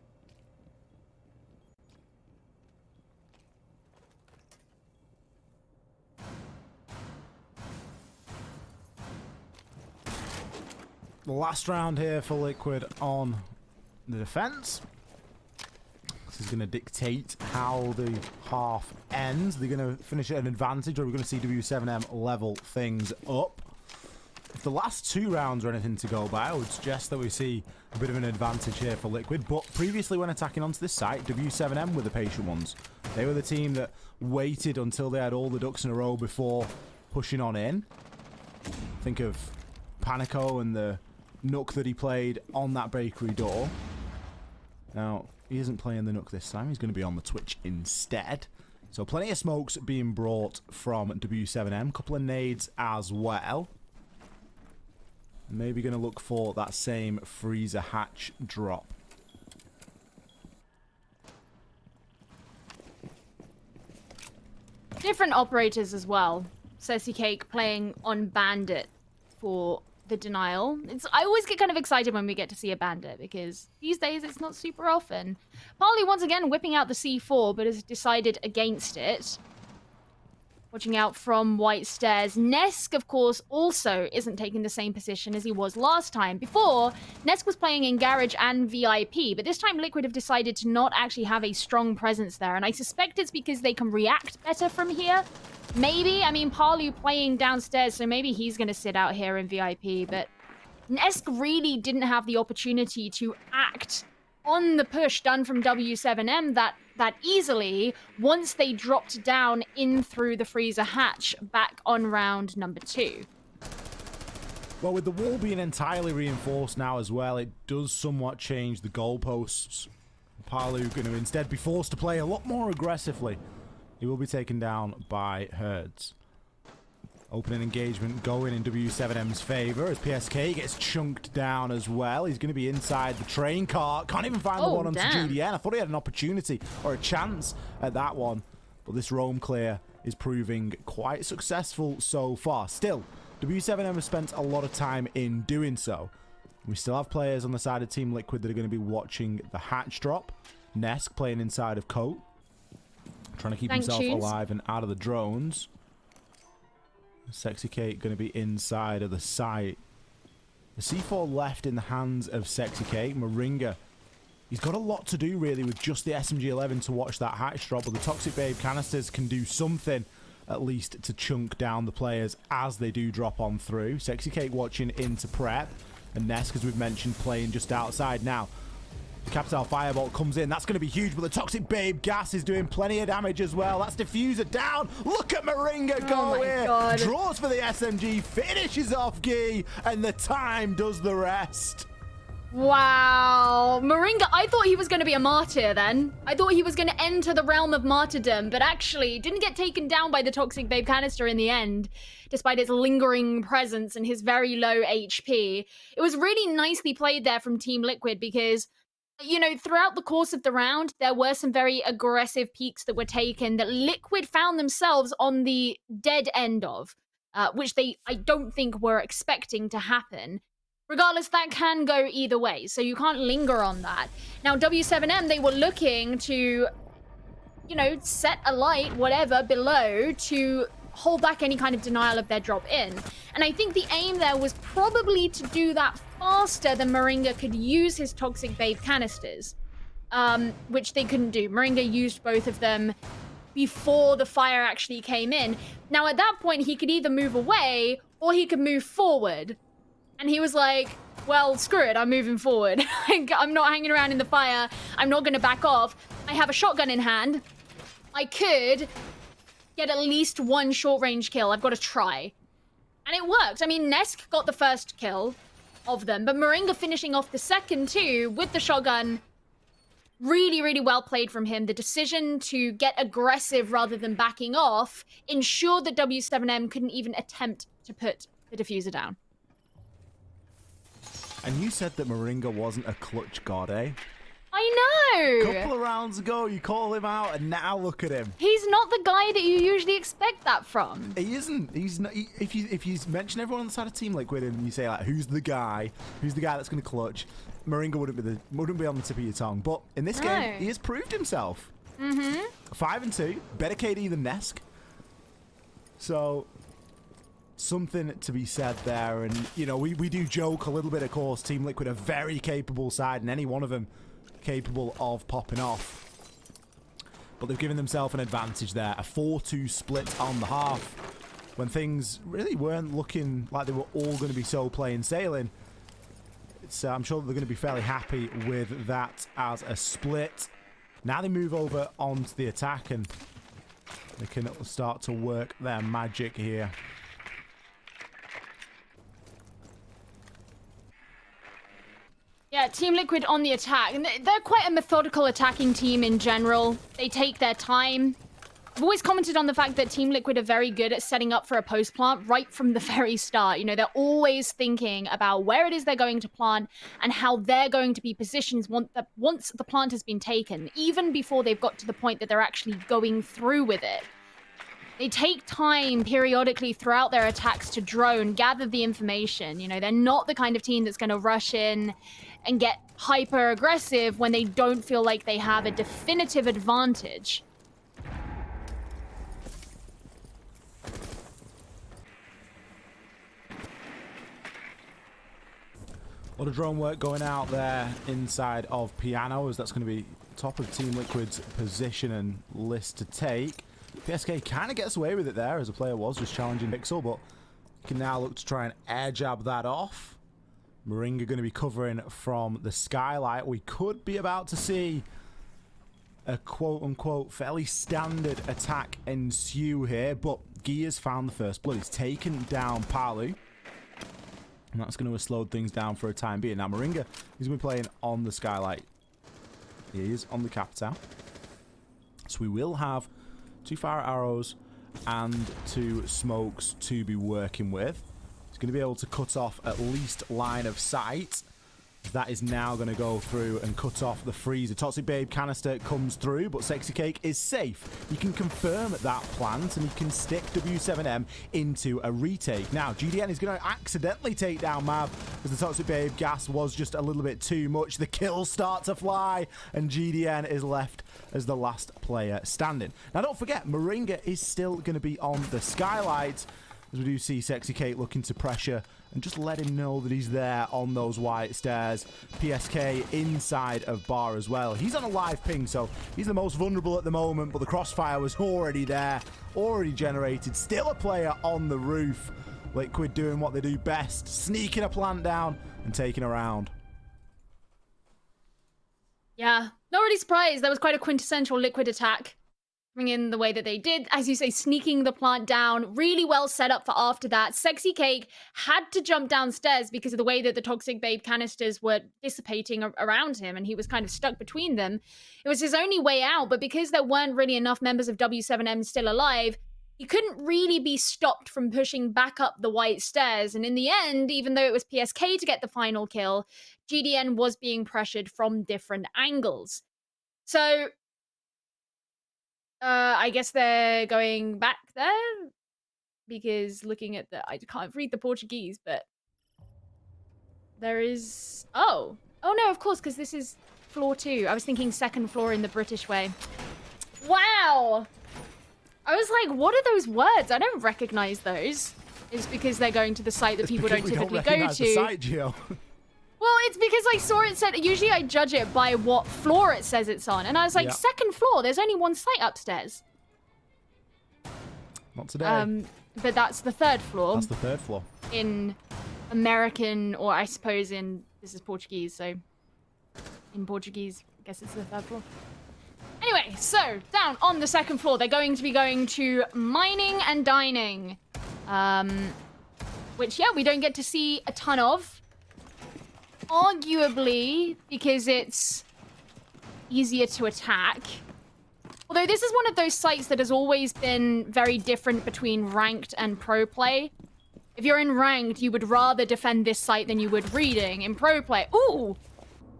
The last round here for Liquid on the defense. This is going to dictate how the half ends. They're going to finish at an advantage, or we're going to see W7M level things up. If the last two rounds are anything to go by, I would suggest that we see a bit of an advantage here for Liquid. But previously when attacking onto this site, W7M were the patient ones. They were the team that waited until they had all the ducks in a row before pushing on in. Think of Panico and the Nook that he played on that bakery door. Now, he isn't playing the Nook this time. He's going to be on the Twitch instead. So plenty of smokes being brought from W7M. Couple of nades as well. Maybe going to look for that same freezer hatch drop. Different operators as well. Sexy Cake playing on Bandit for the denial. I always get kind of excited when we get to see a Bandit because these days it's not super often. Parley once again whipping out the C4 but has decided against it. watching out from White Stairs. Nesk, of course, also isn't taking the same position as he was last time. Before, Nesk was playing in Garage and VIP, but this time Liquid have decided to not actually have a strong presence there, and I suspect it's because they can react better from here. Maybe, I mean, Palu playing downstairs, so maybe he's going to sit out here in VIP, but Nesk really didn't have the opportunity to act on the push done from W7M that easily once they dropped down in through the freezer hatch back on round number 2. Well, with the wall being entirely reinforced now as well, it does somewhat change the goalposts. Palu going to instead be forced to play a lot more aggressively. He will be taken down by Herds. Opening engagement going in W7M's favor as PSK gets chunked down as well. He's going to be inside the train car. Can't even find the one onto GDN. I thought he had an opportunity or a chance at that one. But this roam clear is proving quite successful so far. Still, W7M has spent a lot of time in doing so. We still have players on the side of Team Liquid that are going to be watching the hatch drop. Nesk playing inside of Coat. Trying to keep himself alive and out of the drones. Sexy Kate going to be inside of the site. The C4 left in the hands of Sexy Kate. Moringa, he's got a lot to do really with just the SMG-11 to watch that hatch drop, but the Toxic Babe canisters can do something at least to chunk down the players as they do drop on through. Sexy Kate watching into prep, and Nesk, as we've mentioned, playing just outside now. Capital Firebolt comes in. That's going to be huge, but the Toxic Babe gas is doing plenty of damage as well. That's Diffuser down. Look at Moringa go here. God. Draws for the SMG, finishes off Gee, and the time does the rest. Wow. Moringa, I thought he was going to be a martyr then. I thought he was going to enter the realm of martyrdom, but actually didn't get taken down by the Toxic Babe canister in the end, despite its lingering presence and his very low HP. It was really nicely played there from Team Liquid because, you know, throughout the course of the round, there were some very aggressive peaks that were taken that Liquid found themselves on the dead end of, which I don't think were expecting to happen. Regardless, that can go either way, so you can't linger on that. Now, W7M, they were looking to, you know, set a light, whatever, below to hold back any kind of denial of their drop in. And I think the aim there was probably to do that faster than Moringa could use his Toxic Babe canisters, which they couldn't do. Moringa used both of them before the fire actually came in. Now, at that point, he could either move away or he could move forward. And he was like, well, screw it, I'm moving forward. I'm not hanging around in the fire. I'm not going to back off. I have a shotgun in hand. I could get at least one short-range kill. I've got to try. And it worked. I mean, Nesk got the first kill of them, but Moringa finishing off the second too with the shotgun. Really, really well played from him. The decision to get aggressive rather than backing off ensured that W7M couldn't even attempt to put the diffuser down. And you said that Moringa wasn't a clutch god, eh? I know! A couple of rounds ago, you call him out, and now look at him. He's not the guy that you usually expect that from. He isn't. He's not. If you mention everyone on the side of Team Liquid and you say, like, who's the guy that's going to clutch, Moringa wouldn't be on the tip of your tongue. But in this game, he has proved himself. 5-2, better KD than Nesk. So something to be said there. And, you know, we do joke a little bit, of course. Team Liquid are very capable side, and any one of them capable of popping off. But they've given themselves an advantage there. A 4-2 split on the half. When things really weren't looking like they were all going to be so plain sailing. I'm sure they're going to be fairly happy with that as a split. Now they move over onto the attack and they can start to work their magic here. Yeah, Team Liquid on the attack. And they're quite a methodical attacking team in general. They take their time. I've always commented on the fact that Team Liquid are very good at setting up for a post plant right from the very start. You know, they're always thinking about where it is they're going to plant and how they're going to be positioned once the plant has been taken, even before they've got to the point that they're actually going through with it. They take time periodically throughout their attacks to drone, gather the information. You know, they're not the kind of team that's going to rush in and get hyper aggressive when they don't feel like they have a definitive advantage. A lot of drone work going out there inside of Piano, as that's going to be top of Team Liquid's position and list to take. PSK kind of gets away with it there, as the player was just challenging Pixel, but can now look to try and air jab that off. Moringa going to be covering from the skylight. We could be about to see a quote-unquote fairly standard attack ensue here, but Guy has found the first blood. He's taken down Palu, and that's going to have slowed things down for a time being. Now, Moringa is going to be playing on the skylight. He is on the capital. So we will have 2 fire arrows and 2 smokes to be working with. He's going to be able to cut off at least line of sight. That is now going to go through and cut off the freezer. Toxic Babe canister comes through, but Sexy Cake is safe. He can confirm that plant, and he can stick W7M into a retake. Now, GDN is going to accidentally take down Mav, as the Toxic Babe gas was just a little bit too much. The kills start to fly, and GDN is left as the last player standing. Now, don't forget, Moringa is still going to be on the skylight, as we do see Sexy Cake looking to pressure and just let him know that he's there on those white stairs. PSK inside of bar as well. He's on a live ping, so he's the most vulnerable at the moment, but the crossfire was already there, already generated. Still a player on the roof. Liquid doing what they do best, sneaking a plant down and taking a round. Yeah, not really surprised. That was quite a quintessential Liquid attack. Coming in the way that they did, as you say, sneaking the plant down, really well set up for after that. Sexy Cake had to jump downstairs because of the way that the Toxic Babe canisters were dissipating around him, and he was kind of stuck between them. It was his only way out, but because there weren't really enough members of W7M still alive, he couldn't really be stopped from pushing back up the white stairs. And in the end, even though it was PSK to get the final kill, GDN was being pressured from different angles. So I guess they're going back there, because looking at I can't read the Portuguese, but there is, oh no, of course, because this is floor 2. I was thinking second floor in the British way. Wow. I was like, what are those words? I don't recognize those. It's because they're going to the site that people don't typically go to. The site, Gio. Well, it's because I saw it said, usually I judge it by what floor it says it's on. And I was like, second floor, there's only one site upstairs. Not today. But that's the 3rd floor. That's the 3rd floor. In American, or I suppose this is Portuguese, so in Portuguese, I guess it's the 3rd floor. Anyway, so down on the 2nd floor, they're going to be going to mining and dining. Which, yeah, we don't get to see a ton of. Arguably, because it's easier to attack. Although this is one of those sites that has always been very different between ranked and pro play. If you're in ranked, you would rather defend this site than you would reading. In pro play, ooh,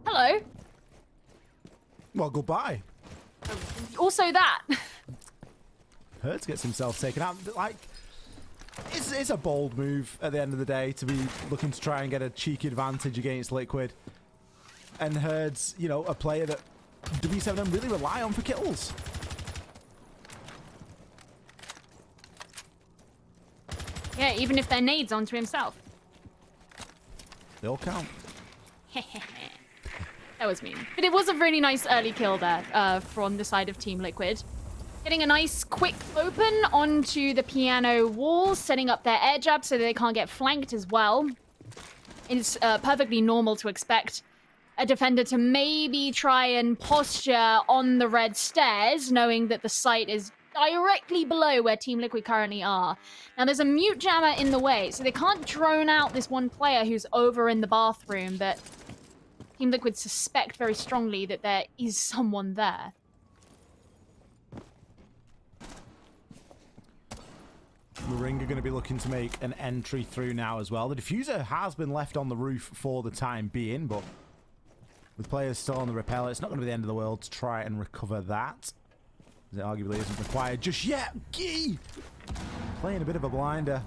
hello. Well, goodbye. Also that. Hurts gets himself taken out. Like, it's a bold move at the end of the day to be looking to try and get a cheeky advantage against Liquid. And Herd's, you know, a player that W7M really rely on for kills. Yeah, even if they're nades onto himself. They all count. That was mean. But it was a really nice early kill there from the side of Team Liquid. Getting a nice quick open onto the piano wall, setting up their air jab so that they can't get flanked as well. It's perfectly normal to expect a defender to maybe try and posture on the red stairs, knowing that the site is directly below where Team Liquid currently are. Now, there's a mute jammer in the way, so they can't drone out this one player who's over in the bathroom, but Team Liquid suspect very strongly that there is someone there. Moringa going to be looking to make an entry through now as well. The diffuser has been left on the roof for the time being, but with players still on the repeller, it's not going to be the end of the world to try and recover that, as it arguably isn't required just yet. Gee! Playing a bit of a blinder.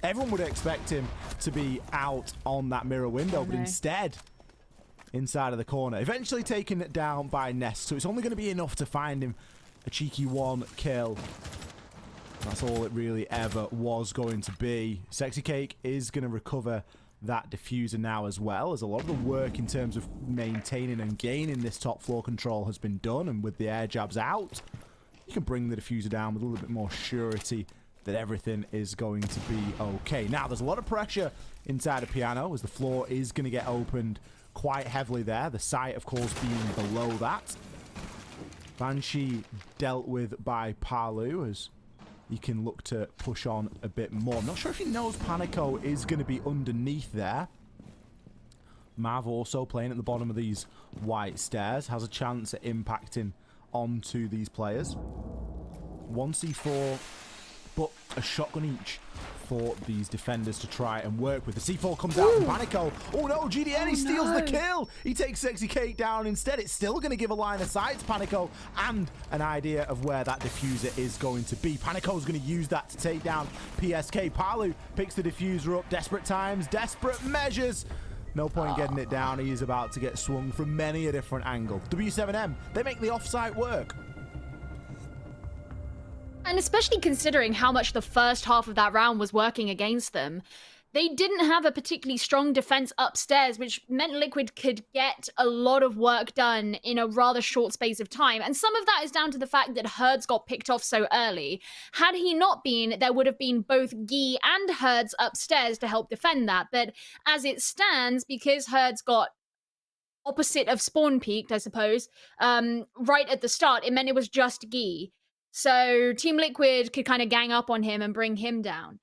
Everyone would expect him to be out on that mirror window, but instead, inside of the corner. Eventually taken down by Nest, so it's only going to be enough to find him a cheeky 1 kill. That's all it really ever was going to be. Sexy Cake is going to recover that diffuser now as well, as a lot of the work in terms of maintaining and gaining this top floor control has been done, and with the air jabs out, you can bring the diffuser down with a little bit more surety that everything is going to be okay. Now, there's a lot of pressure inside of Piano, as the floor is going to get opened quite heavily there. The site, of course, being below that. Banshee dealt with by Palu, as he can look to push on a bit more. I'm not sure if he knows Panico is going to be underneath there. Mav also playing at the bottom of these white stairs, has a chance at impacting onto these players. 1C4, but a shotgun each for these defenders to try and work with. The C4 comes out from Panico. Oh no, GDN, he steals the kill. He takes Sexy Cake down instead. It's still going to give a line of sight to Panico and an idea of where that diffuser is going to be. Panico's going to use that to take down PSK. Palu picks the diffuser up. Desperate times, desperate measures. No point getting it down. He is about to get swung from many a different angle. W7M, they make the off-site work. And especially considering how much the first half of that round was working against them, they didn't have a particularly strong defense upstairs, which meant Liquid could get a lot of work done in a rather short space of time. And some of that is down to the fact that Herds got picked off so early. Had he not been, there would have been both Guy and Herds upstairs to help defend that. But as it stands, because Herds got opposite of spawn peaked, I suppose, right at the start, it meant it was just Guy. So Team Liquid could kind of gang up on him and bring him down.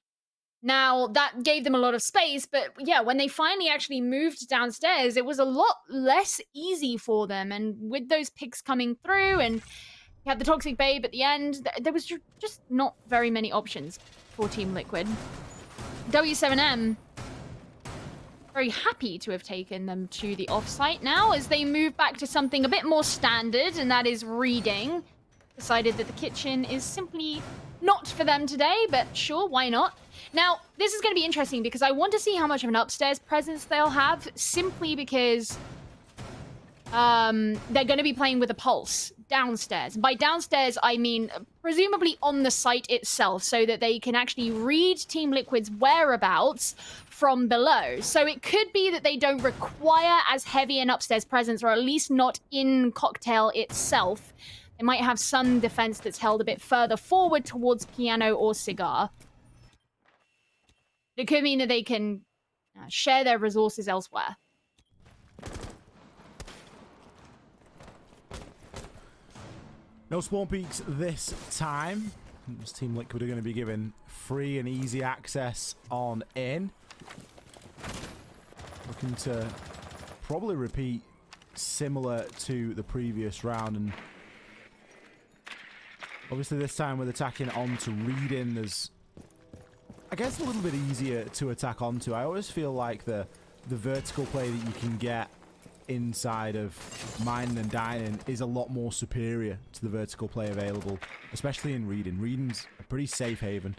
Now, that gave them a lot of space, but yeah, when they finally actually moved downstairs, it was a lot less easy for them. And with those picks coming through, and you had the Toxic Babe at the end, there was just not very many options for Team Liquid. W7M, very happy to have taken them to the offsite now, as they move back to something a bit more standard, and that is reading. Decided that the kitchen is simply not for them today, but sure, why not? Now, this is going to be interesting because I want to see how much of an upstairs presence they'll have, simply because they're going to be playing with a pulse downstairs. By downstairs, I mean presumably on the site itself, so that they can actually read Team Liquid's whereabouts from below. So it could be that they don't require as heavy an upstairs presence, or at least not in Cocktail itself. They might have some defense that's held a bit further forward towards Piano or Cigar. It could mean that they can share their resources elsewhere. No spawn peaks this time. This Team Liquid are going to be given free and easy access on in. Looking to probably repeat similar to the previous round, and obviously this time with attacking onto reading, there's, I guess, a little bit easier to attack onto. I always feel like the vertical play that you can get inside of mining and dining is a lot more superior to the vertical play available, especially in reading. Reading's a pretty safe haven.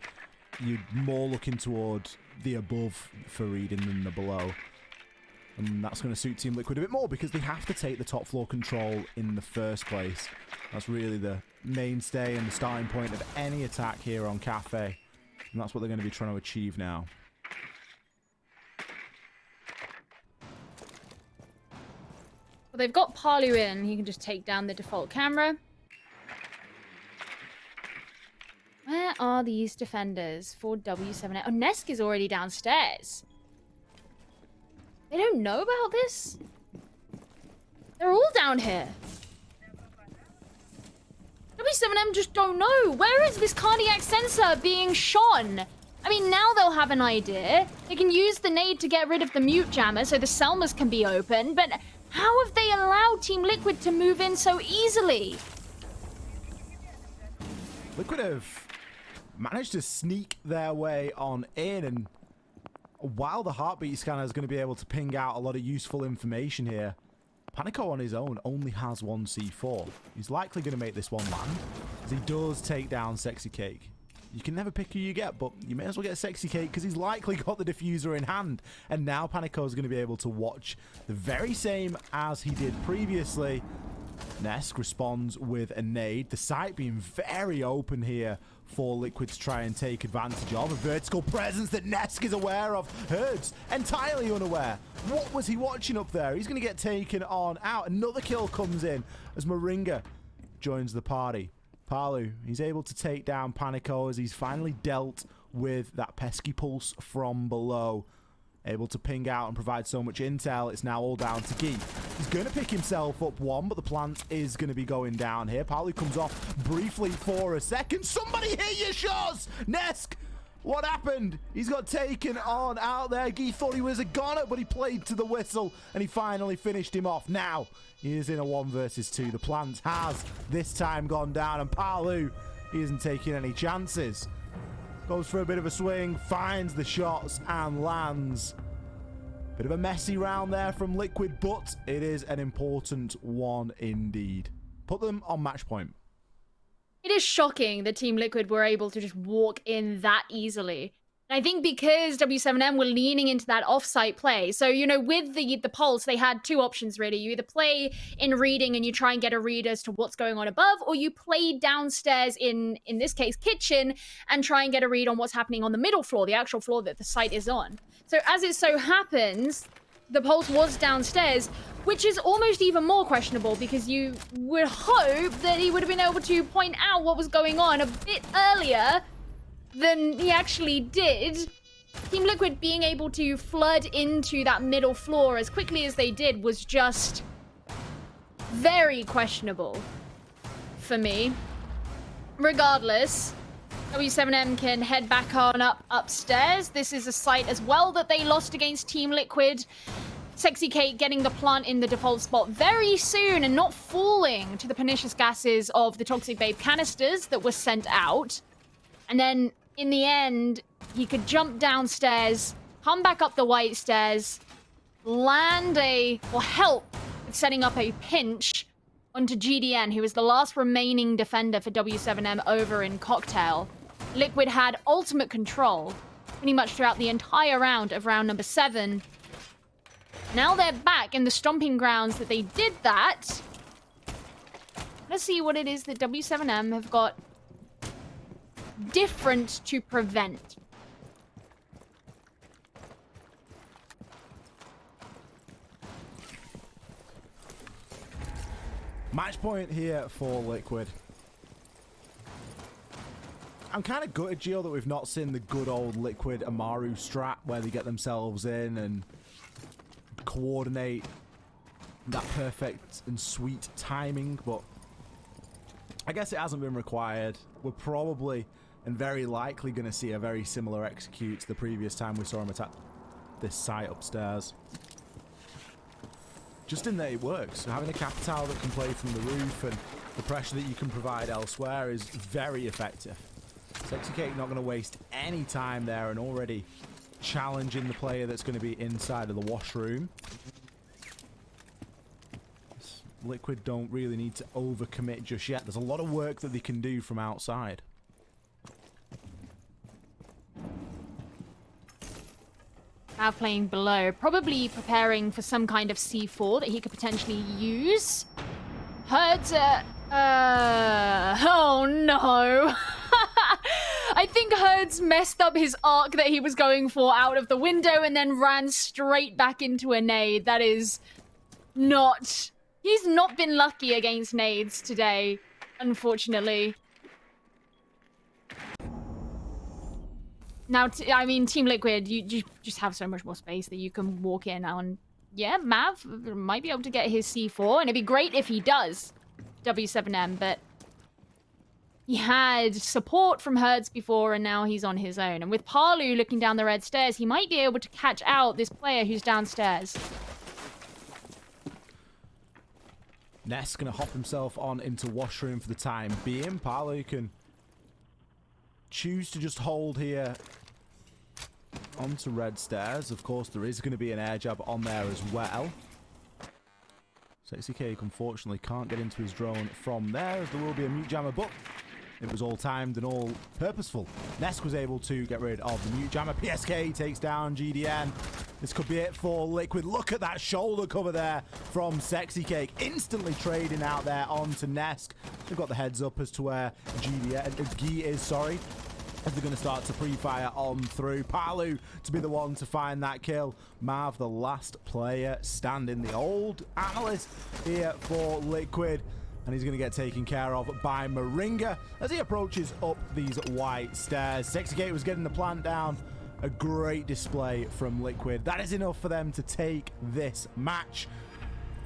You're more looking toward the above for reading than the below. And that's going to suit Team Liquid a bit more because they have to take the top floor control in the first place. That's really the mainstay and the starting point of any attack here on Kafe. And that's what they're going to be trying to achieve now. Well, they've got Palu in. He can just take down the default camera. Where are these defenders for W7M? Oh, Nesk is already downstairs. They don't know about this? They're all down here. W7M just don't know. Where is this cardiac sensor being shone? I mean, now they'll have an idea. They can use the nade to get rid of the mute jammer so the Selmas can be open, but how have they allowed Team Liquid to move in so easily? Liquid have managed to sneak their way on in, and while the heartbeat scanner is going to be able to ping out a lot of useful information here, Panico on his own only has one C4. He's likely going to make this one land, as he does take down Sexy Cake. You can never pick who you get, but you may as well get Sexy Cake because he's likely got the diffuser in hand. And now Panico is going to be able to watch the very same as he did previously. Nesk responds with a nade. The site being very open here for Liquid to try and take advantage of. A vertical presence that Nesk is aware of. Herds entirely unaware. What was he watching up there? He's going to get taken on out. Another kill comes in as Moringa joins the party. Palu, he's able to take down Panico as he's finally dealt with that pesky pulse from below. Able to ping out and provide so much intel. It's now all down to Gee. He's going to pick himself up one, but the plant is going to be going down here. Palu comes off briefly for a second. Somebody hit your shots! Nesk, what happened? He's got taken on out there. Gee thought he was a goner, but he played to the whistle, and he finally finished him off. Now, he is in a 1 versus 2. The plant has this time gone down, and Palu, he isn't taking any chances. Goes for a bit of a swing, finds the shots, and lands. Bit of a messy round there from Liquid, but it is an important one indeed. Put them on match point. It is shocking that Team Liquid were able to just walk in that easily. And I think because W7M were leaning into that off-site play. So, you know, with the pulse, they had two options, really. You either play in reading and you try and get a read as to what's going on above, or you play downstairs in this case, kitchen, and try and get a read on what's happening on the middle floor, the actual floor that the site is on. So as it so happens, the pulse was downstairs, which is almost even more questionable because you would hope that he would have been able to point out what was going on a bit earlier than he actually did. Team Liquid being able to flood into that middle floor as quickly as they did was just very questionable for me. Regardless, W7M can head back on upstairs. This is a site as well that they lost against Team Liquid. Sexy Kate getting the plant in the default spot very soon and not falling to the pernicious gases of the Toxic Babe canisters that were sent out. And then, in the end, he could jump downstairs, come back up the white stairs, land or help with setting up a pinch onto GDN, who is the last remaining defender for W7M over in Cocktail. Liquid had ultimate control pretty much throughout the entire round of round number 7. Now they're back in the stomping grounds that they did that. Let's see what it is that W7M have got different to prevent. Match point here for Liquid. I'm kind of gutted, Gio, that we've not seen the good old Liquid Amaru strat where they get themselves in and coordinate that perfect and sweet timing, but I guess it hasn't been required. We're probably and very likely going to see a very similar execute to the previous time we saw him attack this site upstairs. Just in that it works. So having a Capital that can play from the roof and the pressure that you can provide elsewhere is very effective. Sexy Cake not going to waste any time there and already challenging the player that's going to be inside of the washroom. Liquid don't really need to overcommit just yet. There's a lot of work that they can do from outside. Now playing below, probably preparing for some kind of C4 that he could potentially use. Herds, oh no. I think Herds messed up his arc that he was going for out of the window and then ran straight back into a nade. That is not... He's not been lucky against nades today, unfortunately. Now, I mean, Team Liquid, you just have so much more space that you can walk in on. Yeah, Mav might be able to get his C4, and it'd be great if he does, W7M, but he had support from Herds before, and now he's on his own. And with Palu looking down the red stairs, he might be able to catch out this player who's downstairs. Ness going to hop himself on into washroom for the time being. Palu can choose to just hold here onto red stairs. Of course, there is going to be an air jab on there as well. Sexy Cake, unfortunately, can't get into his drone from there, as there will be a mute jammer, but It was all timed and all purposeful. Nesk was able to get rid of the mute jammer. PSK takes down GDN. This could be it for Liquid. Look at that shoulder cover there from Sexy Cake. Instantly trading out there onto Nesk. They've got the heads up as to where Gi is, sorry. As they're going to start to pre-fire on through. Palu to be the one to find that kill. Marv, the last player standing. The old analyst here for Liquid. And he's going to get taken care of by Moringa as he approaches up these white stairs. Sexy Gate was getting the plant down. A great display from Liquid. That is enough for them to take this match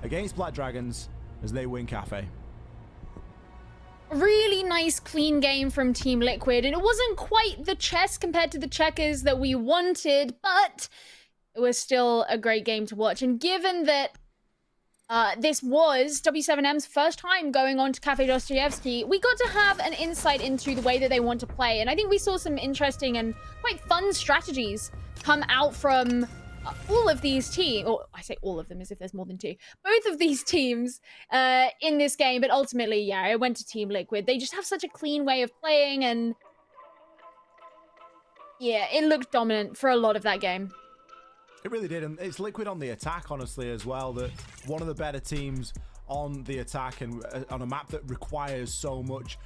against Black Dragons as they win Kafe. Really nice, clean game from Team Liquid. And it wasn't quite the chess compared to the checkers that we wanted, but it was still a great game to watch. And given that this was W7M's first time going on to Kafe Dostoyevsky, we got to have an insight into the way that they want to play. And I think we saw some interesting and quite fun strategies come out from all of these teams, or I say all of them as if there's more than two, both of these teams in this game. But ultimately, yeah, it went to Team Liquid. They just have such a clean way of playing, and yeah, it looked dominant for a lot of that game. It really did, and it's Liquid on the attack, honestly, as well. That one of the better teams on the attack, and on a map that requires so much,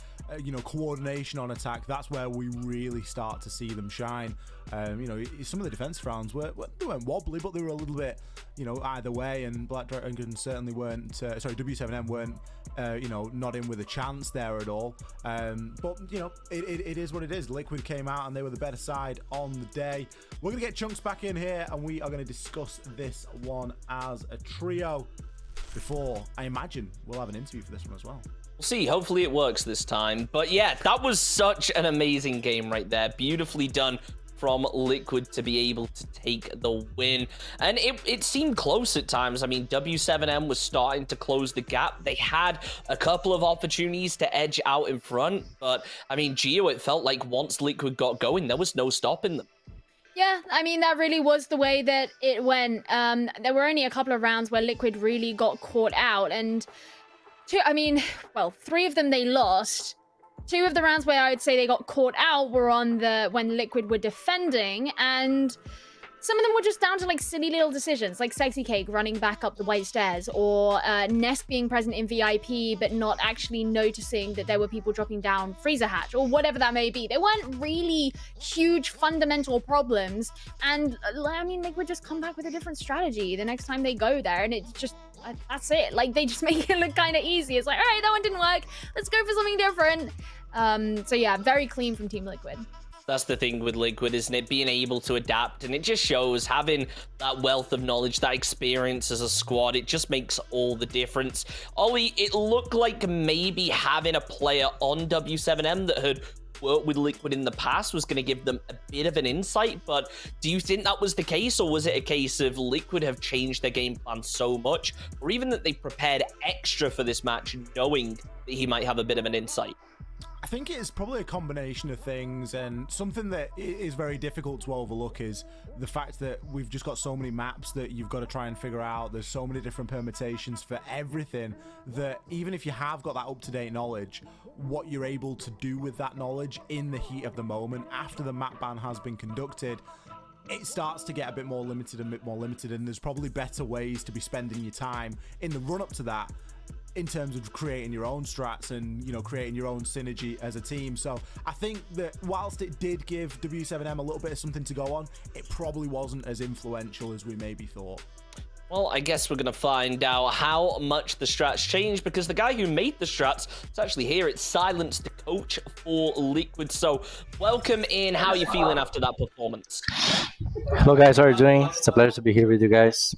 coordination on attack. That's where we really start to see them shine. Some of the defense rounds they weren't wobbly, but they were a little bit, either way. And Black Dragons certainly weren't. W7M weren't, not in with a chance there at all. But it is what it is. Liquid came out and they were the better side on the day. We're gonna get Chunks back in here, and we are gonna discuss this one as a trio. Before I imagine we'll have an interview for this one as well. We'll see. Hopefully it works this time. But yeah, that was such an amazing game right there. Beautifully done from Liquid to be able to take the win. And it seemed close at times. I mean, W7M was starting to close the gap. They had a couple of opportunities to edge out in front. But, I mean, Gio, it felt like once Liquid got going, there was no stopping them. Yeah, I mean, that really was the way that it went. There were only a couple of rounds where Liquid really got caught out. And three of them they lost. Two of the rounds where I would say they got caught out were on when Liquid were defending, and some of them were just down to like silly little decisions, like Sexy Cake running back up the white stairs, or Nesk being present in VIP but not actually noticing that there were people dropping down freezer hatch, or whatever that may be. They weren't really huge fundamental problems, and Liquid just come back with a different strategy the next time they go there, and it's just that's it. Like, they just make it look kind of easy. It's like, all right, that one didn't work, let's go for something different. So yeah, very clean from Team Liquid. That's the thing with Liquid, isn't it? Being able to adapt, and it just shows having that wealth of knowledge, that experience as a squad. It just makes all the difference. Ollie, it looked like maybe having a player on W7M that had worked with Liquid in the past was going to give them a bit of an insight, but do you think that was the case, or was it a case of Liquid have changed their game plan so much, or even that they prepared extra for this match knowing that he might have a bit of an insight? I think it's probably a combination of things, and something that is very difficult to overlook is the fact that we've just got so many maps that you've got to try and figure out. There's so many different permutations for everything that even if you have got that up-to-date knowledge, what you're able to do with that knowledge in the heat of the moment after the map ban has been conducted, it starts to get a bit more limited, and there's probably better ways to be spending your time in the run-up to that, in terms of creating your own strats and, creating your own synergy as a team. So I think that whilst it did give W7M a little bit of something to go on, it probably wasn't as influential as we maybe thought. Well, I guess we're going to find out how much the strats changed, because the guy who made the strats is actually here. It's Silence, the coach for Liquid. So welcome in. How are you feeling after that performance? Hello guys, how are you doing? It's a pleasure to be here with you guys.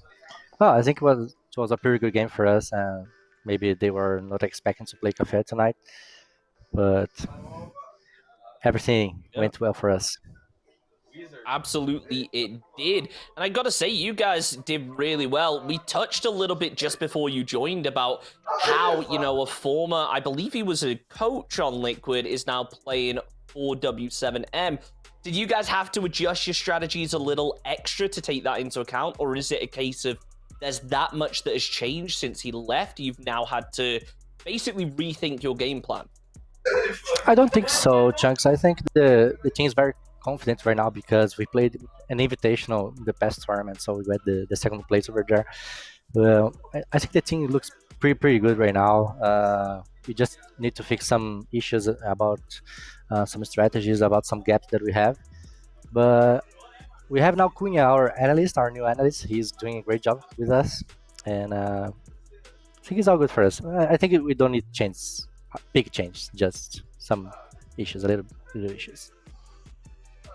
Well, I think it was a pretty good game for us, and maybe they were not expecting to play Kafe tonight, but everything went well for us. Absolutely, it did. And I gotta say, you guys did really well. We touched a little bit just before you joined about how, a former, I believe he was a coach on Liquid, is now playing for W7M. Did you guys have to adjust your strategies a little extra to take that into account? Or is it a case of there's that much that has changed since he left, you've now had to basically rethink your game plan? I don't think so, Chunks. I think the team is very confident right now because we played an invitational in the past tournament, so we got the second place over there. Well, I think the team looks pretty good right now. We just need to fix some issues about some strategies, about some gaps that we have. But we have now Cunha, our analyst, our new analyst. He's doing a great job with us, and I think it's all good for us. I think we don't need change, big change, just some issues, little issues.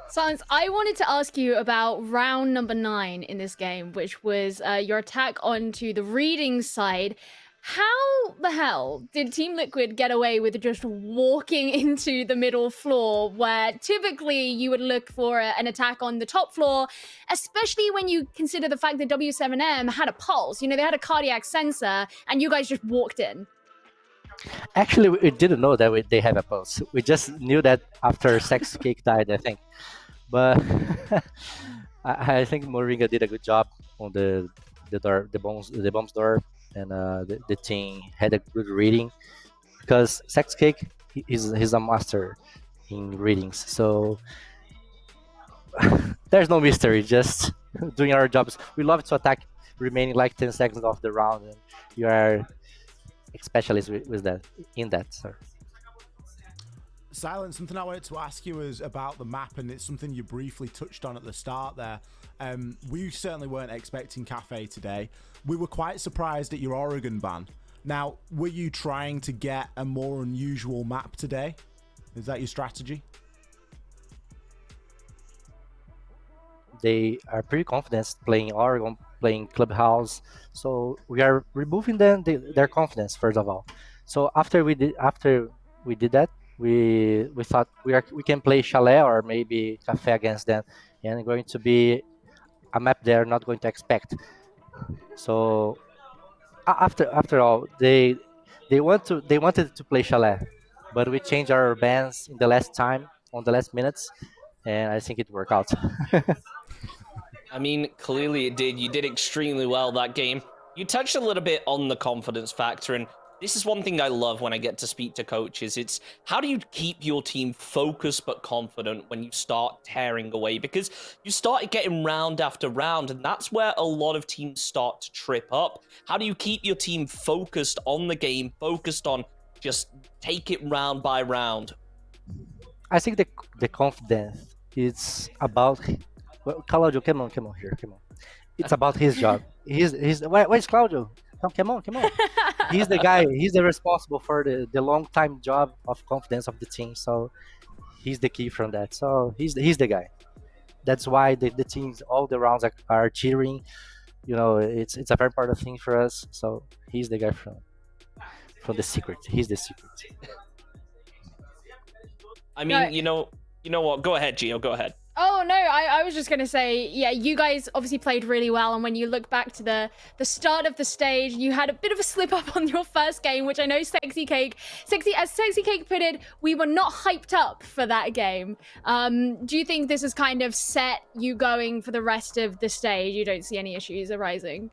Silence, I wanted to ask you about round number 9 in this game, which was your attack onto the reading side. How the hell did Team Liquid get away with just walking into the middle floor where typically you would look for an attack on the top floor, especially when you consider the fact that W7M had a pulse, they had a cardiac sensor, and you guys just walked in? Actually, we didn't know that they have a pulse. We just knew that after Sex Cake died, I think. But I think Moringa did a good job on the door, the bombs door, and the team had a good reading because Sex Cake he's a master in readings. So there's no mystery, just doing our jobs. We love to attack remaining like 10 seconds of the round, and you are specialist with that in that, sir. Silent, something I wanted to ask you was about the map, and it's something you briefly touched on at the start there. We certainly weren't expecting Kafe today. We were quite surprised at your Oregon ban. Now, were you trying to get a more unusual map today? Is that your strategy? They are pretty confident playing Oregon, playing Clubhouse. So we are removing their confidence first of all. So after we did that, we thought we can play Chalet or maybe Cafe against them, and going to be a map they're not going to expect. So after all, they wanted to play Chalet, but we changed our bans in the last time on the last minutes, and I think it worked out. I mean, clearly it did. You did extremely well that game. You touched a little bit on the confidence factor, and this is one thing I love when I get to speak to coaches. It's how do you keep your team focused but confident when you start tearing away? Because you started getting round after round, and that's where a lot of teams start to trip up. How do you keep your team focused on the game, focused on just take it round by round? I think the confidence is about. Well, Claudio, come on here, come on. It's about his job. Where's Claudio? Come on. He's the guy. He's the responsible for the long time job of confidence of the team. So he's the key from that. So he's the guy. That's why the teams all the rounds are cheering. It's a very important thing for us. So he's the guy from the secret. He's the secret. I mean, you know what? Go ahead, Gio. Go ahead. Oh, no, I was just going to say, yeah, you guys obviously played really well. And when you look back to the start of the stage, you had a bit of a slip up on your first game, which I know Sexy Cake put it, we were not hyped up for that game. Do you think this has kind of set you going for the rest of the stage? You don't see any issues arising?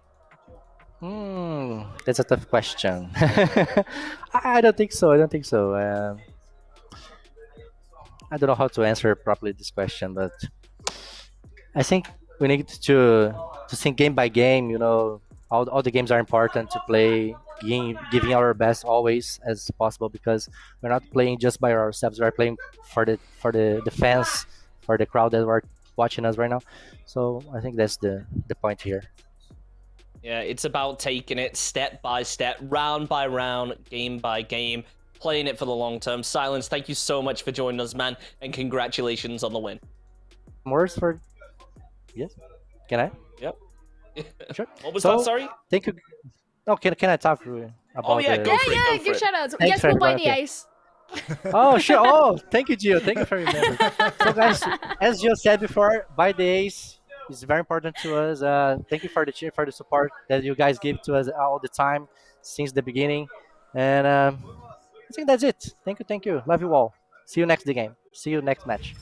That's a tough question. I don't think so. I don't know how to answer properly this question, but I think we need to think game by game. All the games are important to play, giving our best always as possible because we're not playing just by ourselves. We're playing for the fans, for the crowd that are watching us right now. So I think that's the point here. Yeah, it's about taking it step by step, round by round, game by game, playing it for the long term. Silence, thank you so much for joining us, man, and congratulations on the win. Words for yes? Can I? Yep. Sure. What was that? Sorry. Thank you. No, can I talk about? Oh yeah, go for it. Yeah, Go give for it. shoutouts. Thanks Yes, for we'll buy the okay. ace. Oh sure. Oh, thank you, Gio. Thank you for remembering. So guys, as Gio said before, buy the ace is very important to us. Thank you for the cheer, for the support that you guys give to us all the time since the beginning, and I think that's it. Thank you. Love you all. See you next game. See you next match.